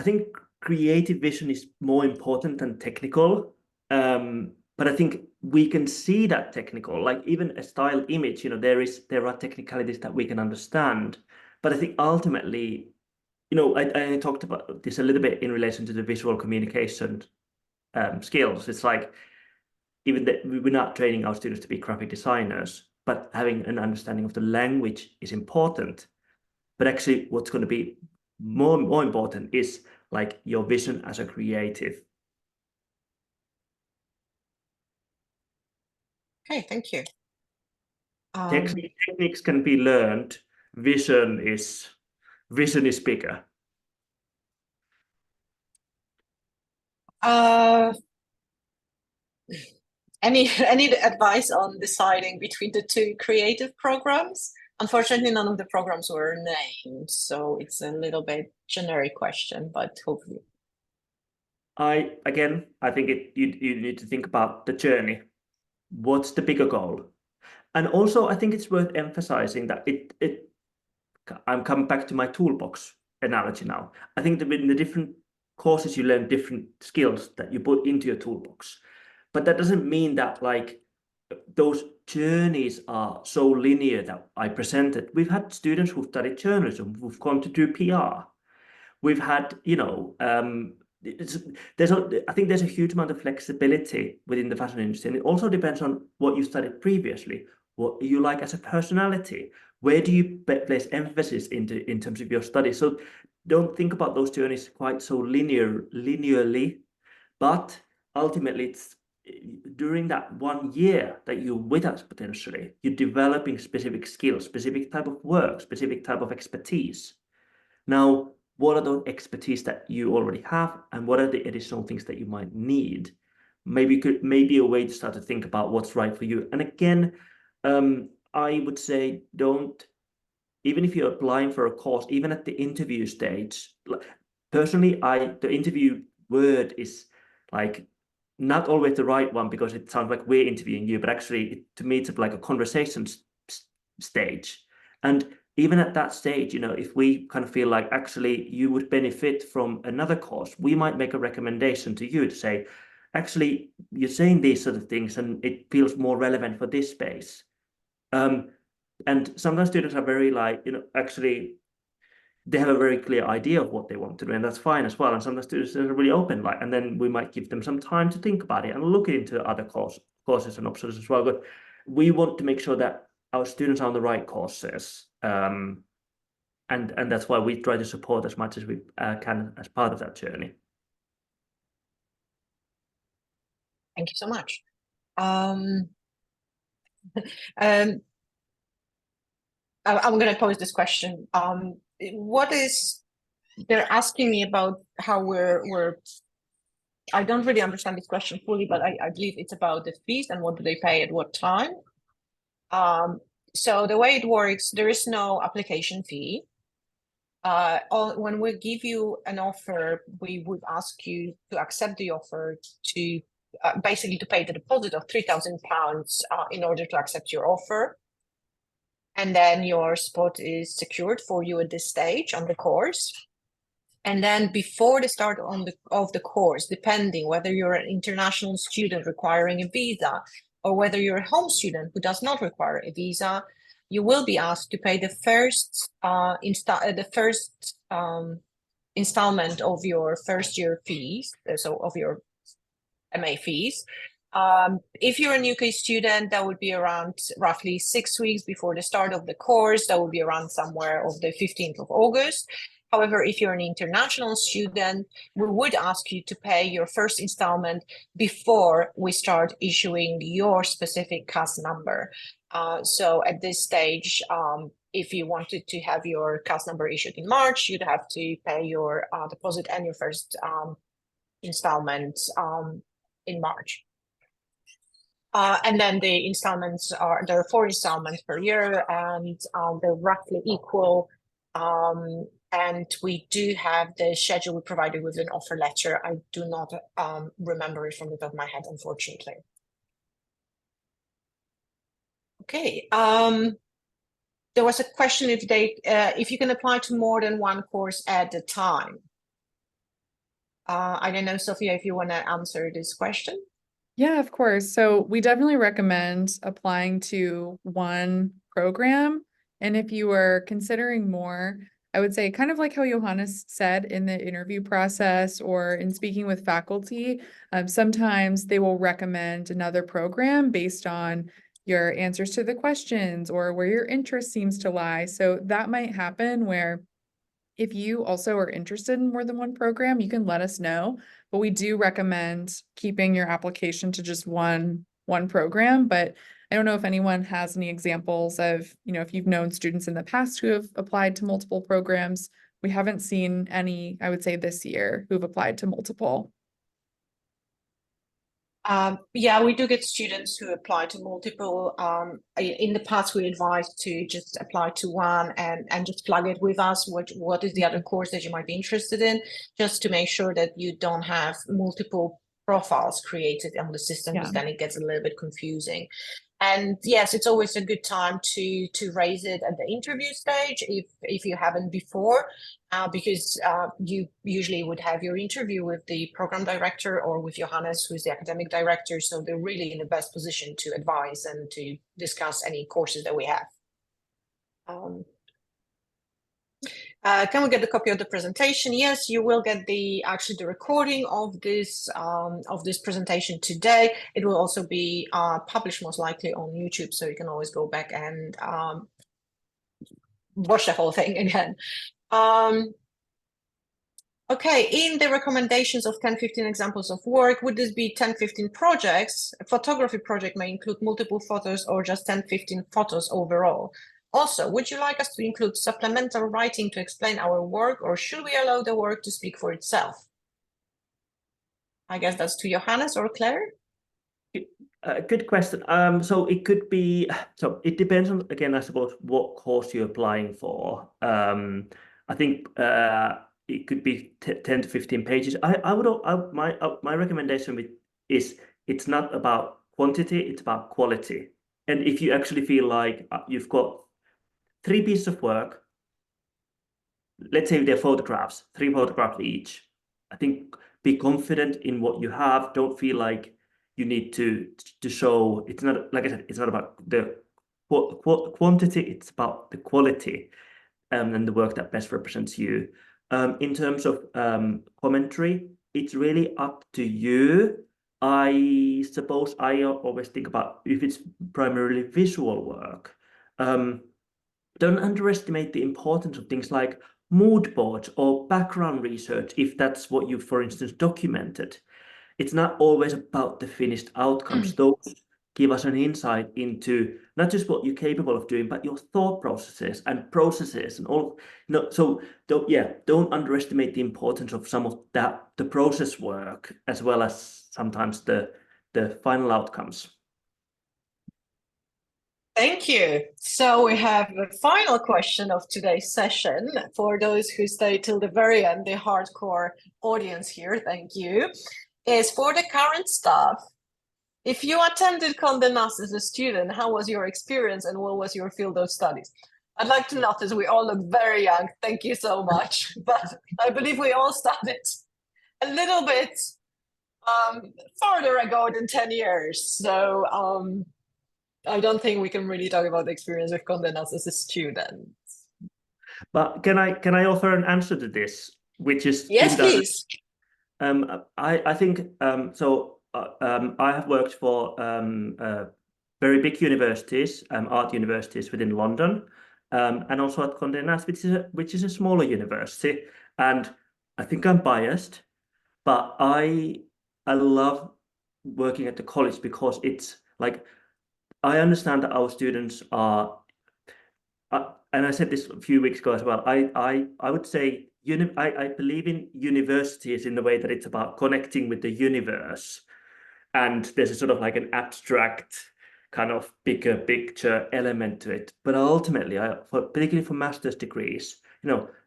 think creative vision is more important than technical. But I think we can see that technical, like even a style image, there are technicalities that we can understand. But I think ultimately, I talked about this a little bit in relation to the visual communication skills. It's like, even that we're not training our students to be graphic designers, but having an understanding of the language is important. But actually, what's going to be more important is like your vision as a creative. Okay, thank you. Techniques can be learned. Vision is bigger. Any advice on deciding between the two creative programs? Unfortunately, none of the programs were named, so it's a little bit generic question, but hopefully. I think you need to think about the journey. What's the bigger goal? And also, I think it's worth emphasizing that I'm coming back to my toolbox analogy now. I think that in the different courses, you learn different skills that you put into your toolbox. But that doesn't mean that like those journeys are so linear that I presented. We've had students who've studied journalism, who've gone to do PR. We've had, I think there's a huge amount of flexibility within the fashion industry, and it also depends on what you studied previously, what you like as a personality, where do you place emphasis in terms of your study. So don't think about those journeys quite so linearly, but ultimately it's during that 1 year that you're with us, potentially you're developing specific skills, specific type of work, specific type of expertise. Now, what are those expertise that you already have, and what are the additional things that you might need? Maybe a way to start to think about what's right for you. And again, I would say even if you're applying for a course, even at the interview stage, personally, the interview word is like not always the right one, because it sounds like we're interviewing you, but actually to me it's like a conversation stage. And even at that stage, if we kind of feel like actually you would benefit from another course, we might make a recommendation to you to say, actually, you're saying these sort of things and it feels more relevant for this space. And sometimes students are very like, actually, they have a very clear idea of what they want to do, and that's fine as well. And sometimes students are really open, and then we might give them some time to think about it and look into other courses and options as well. But we want to make sure that our students are on the right courses. And that's why we try to support as much as we can as part of that journey. Thank you so much. I'm going to pose this question. They're asking me about how I don't really understand this question fully, but I believe it's about the fees and what do they pay at what time. So the way it works, there is no application fee. When we give you an offer, we would ask you to accept the offer, to basically to pay the deposit of £3,000 in order to accept your offer. And then your spot is secured for you at this stage on the course. And then before the start of the course, depending whether you're an international student requiring a visa or whether you're a home student who does not require a visa, you will be asked to pay the first installment of your first year fees, so of your MA fees. If you're a UK student, that would be around roughly 6 weeks before the start of the course. That would be around somewhere of the 15th of August. However, if you're an international student, we would ask you to pay your first installment before we start issuing your specific CAS number. So at this stage, if you wanted to have your CAS number issued in March, you'd have to pay your deposit and your first installment in March. And then the installments there are 4 installments per year, and they're roughly equal. And we do have the schedule provided with an offer letter. I do not remember it from the top of my head, unfortunately. Okay. There was a question if you can apply to more than one course at a time. I don't know, Sophia, if you want to answer this question. Yeah, of course. So we definitely recommend applying to one program. And if you are considering more, I would say kind of like how Johannes said in the interview process or in speaking with faculty, sometimes they will recommend another program based on your answers to the questions or where your interest seems to lie. So that might happen where if you also are interested in more than one program, you can let us know, but we do recommend keeping your application to just one program. But I don't know if anyone has any examples of, if you've known students in the past who have applied to multiple programs. We haven't seen any, I would say, this year who've applied to multiple. Yeah, we do get students who apply to multiple. In the past, we advised to just apply to one and just plug it with us. What is the other course that you might be interested in, just to make sure that you don't have multiple profiles created on the system, because then it gets a little bit confusing. And yes, it's always a good time to raise it at the interview stage if you haven't before, because you usually would have your interview with the program director or with Johannes, who's the academic director. So they're really in the best position to advise and to discuss any courses that we have. Can we get a copy of the presentation? Yes, you will get the recording of this presentation today. It will also be published most likely on YouTube, so you can always go back and watch the whole thing again. Okay, in the recommendations of 10-15 examples of work, would this be 10-15 projects? A photography project may include multiple photos or just 10-15 photos overall. Also, would you like us to include supplemental writing to explain our work, or should we allow the work to speak for itself? I guess that's to Johannes or Claire. Good question. So it could be, so it depends on, again, I suppose, what course you're applying for. I think it could be 10 to 15 pages. My recommendation is it's not about quantity, it's about quality. And if you actually feel like you've got 3 pieces of work, let's say they're photographs, 3 photographs each, I think be confident in what you have. Don't feel like you need to show. It's not, like I said, it's not about the quantity, it's about the quality and the work that best represents you. In terms of commentary, it's really up to you. I suppose I always think about if it's primarily visual work. Don't underestimate the importance of things like mood boards or background research, if that's what you, for instance, documented. It's not always about the finished outcomes. Those give us an insight into not just what you're capable of doing, but your thought processes and all. So don't underestimate the importance of some of that, the process work, as well as sometimes the final outcomes. Thank you. So we have the final question of today's session. For those who stay till the very end, the hardcore audience here, thank you, is for the current staff. If you attended Condé Nast as a student, how was your experience and what was your field of studies? I'd like to notice we all look very young. Thank you so much. But I believe we all started a little bit farther ago than 10 years. So I don't think we can really talk about the experience with Condé Nast as a student. But can I offer an answer to this, which is yes, please. I think so. I have worked for very big universities, art universities within London, and also at Condé Nast, which is a smaller university. And I think I'm biased, but I love working at the college because it's like, I understand that our students are, and I said this a few weeks ago as well, I would say I believe in universities in the way that it's about connecting with the universe. And there's a sort of like an abstract kind of bigger picture element to it. But ultimately, particularly for master's degrees,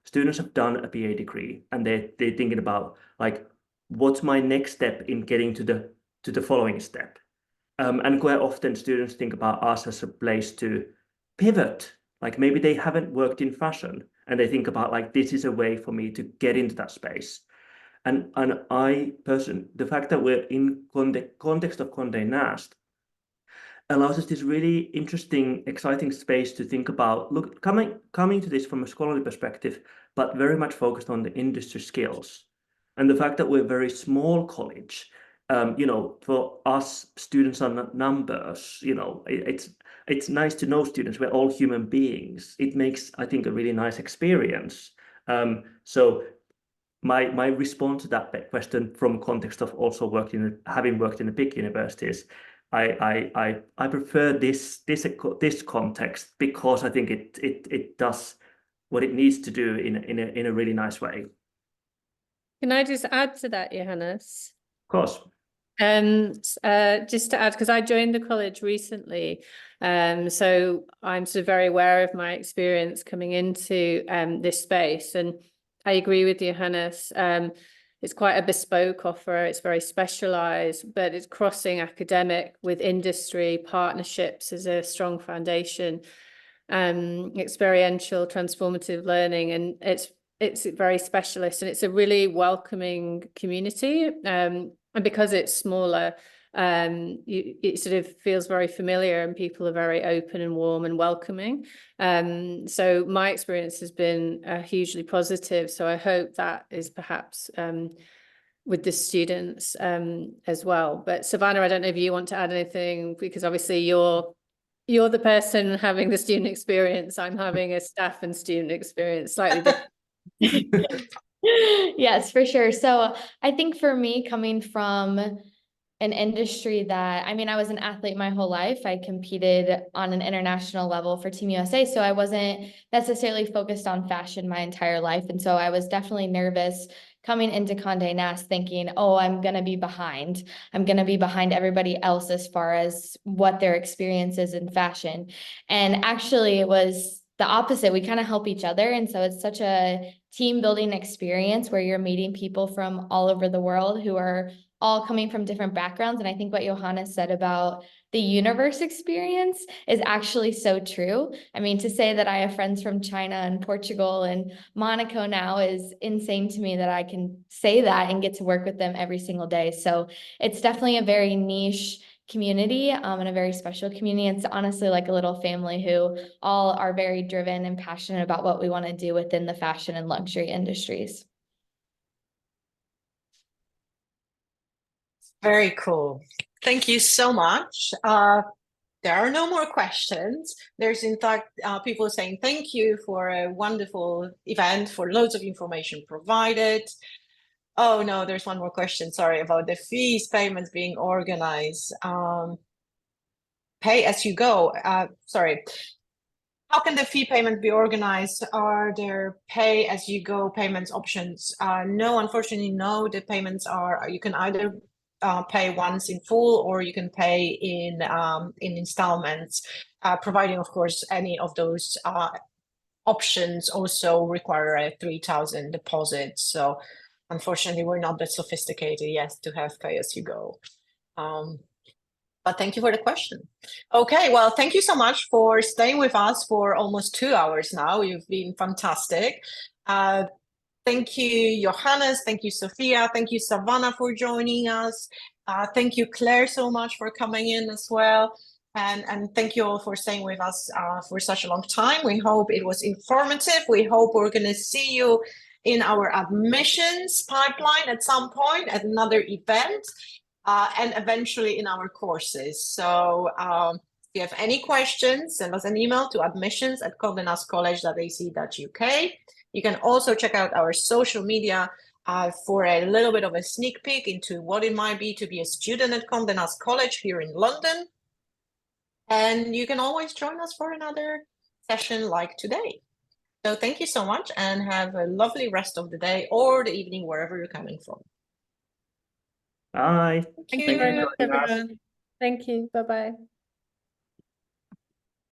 students have done a BA degree and they're thinking about like, what's my next step in getting to the following step? And quite often students think about us as a place to pivot. Like maybe they haven't worked in fashion and they think about like, this is a way for me to get into that space. And I personally, the fact that we're in the context of Condé Nast, allows us this really interesting, exciting space to think about, look, coming to this from a scholarly perspective, but very much focused on the industry skills. And the fact that we're a very small college, for us, students are not numbers, it's nice to know students. We're all human beings. It makes, I think, a really nice experience. So my response to that question from context of also having worked in a big universities, I prefer this context because I think it does what it needs to do in a really nice way. Can I just add to that, Johannes? Of course. Just to add, because I joined the college recently, so I'm sort of very aware of my experience coming into this space, and I agree with Johannes. It's quite a bespoke offer. It's very specialized, but it's crossing academic with industry. Partnerships is a strong foundation. Experiential, transformative learning, and it's very specialist, and it's a really welcoming community. And because it's smaller, it sort of feels very familiar, and people are very open and warm and welcoming. So my experience has been hugely positive. So I hope that is perhaps with the students as well. But Savannah, I don't know if you want to add anything, because obviously you're the person having the student experience. I'm having a staff and student experience, slightly different. Yes, for sure. So I think for me, coming from an industry that, I mean, I was an athlete my whole life. I competed on an international level for Team USA. So I wasn't necessarily focused on fashion my entire life. And so I was definitely nervous coming into Condé Nast thinking, oh, I'm going to be behind. I'm going to be behind everybody else as far as what their experience is in fashion. And actually it was the opposite. We kind of help each other. And so it's such a team building experience where you're meeting people from all over the world who are all coming from different backgrounds. And I think what Johannes said about the universe experience is actually so true. I mean, to say that I have friends from China and Portugal and Monaco now is insane to me that I can say that and get to work with them every single day. So it's definitely a very niche community and a very special community. It's honestly like a little family who all are very driven and passionate about what we want to do within the fashion and luxury industries. Very cool. Thank you so much. There are no more questions. There's in fact people saying thank you for a wonderful event, for loads of information provided. Oh no, there's one more question, sorry, about the fees payments being organized. Pay as you go, sorry. How can the fee payment be organized? Are there pay as you go payments options? No, unfortunately, no. The payments are, you can either pay once in full, or you can pay in installments, providing, of course, any of those options also require a 3,000 deposit. So unfortunately, we're not that sophisticated yet to have pay as you go. But thank you for the question. Okay, well, thank you so much for staying with us for almost 2 hours now. You've been fantastic. Thank you, Johannes. Thank you, Sophia. Thank you, Savannah, for joining us. Thank you, Claire, so much for coming in as well. And thank you all for staying with us for such a long time. We hope it was informative. We hope we're going to see you in our admissions pipeline at some point, at another event, and eventually in our courses. So if you have any questions, send us an email to admissions@condenastcollege.ac.uk. You can also check out our social media for a little bit of a sneak peek into what it might be to be a student at Condé Nast College here in London. And you can always join us for another session like today. So thank you so much, and have a lovely rest of the day or the evening, wherever you're coming from. Bye. Thank you very much, everyone. Thank you. Bye-bye.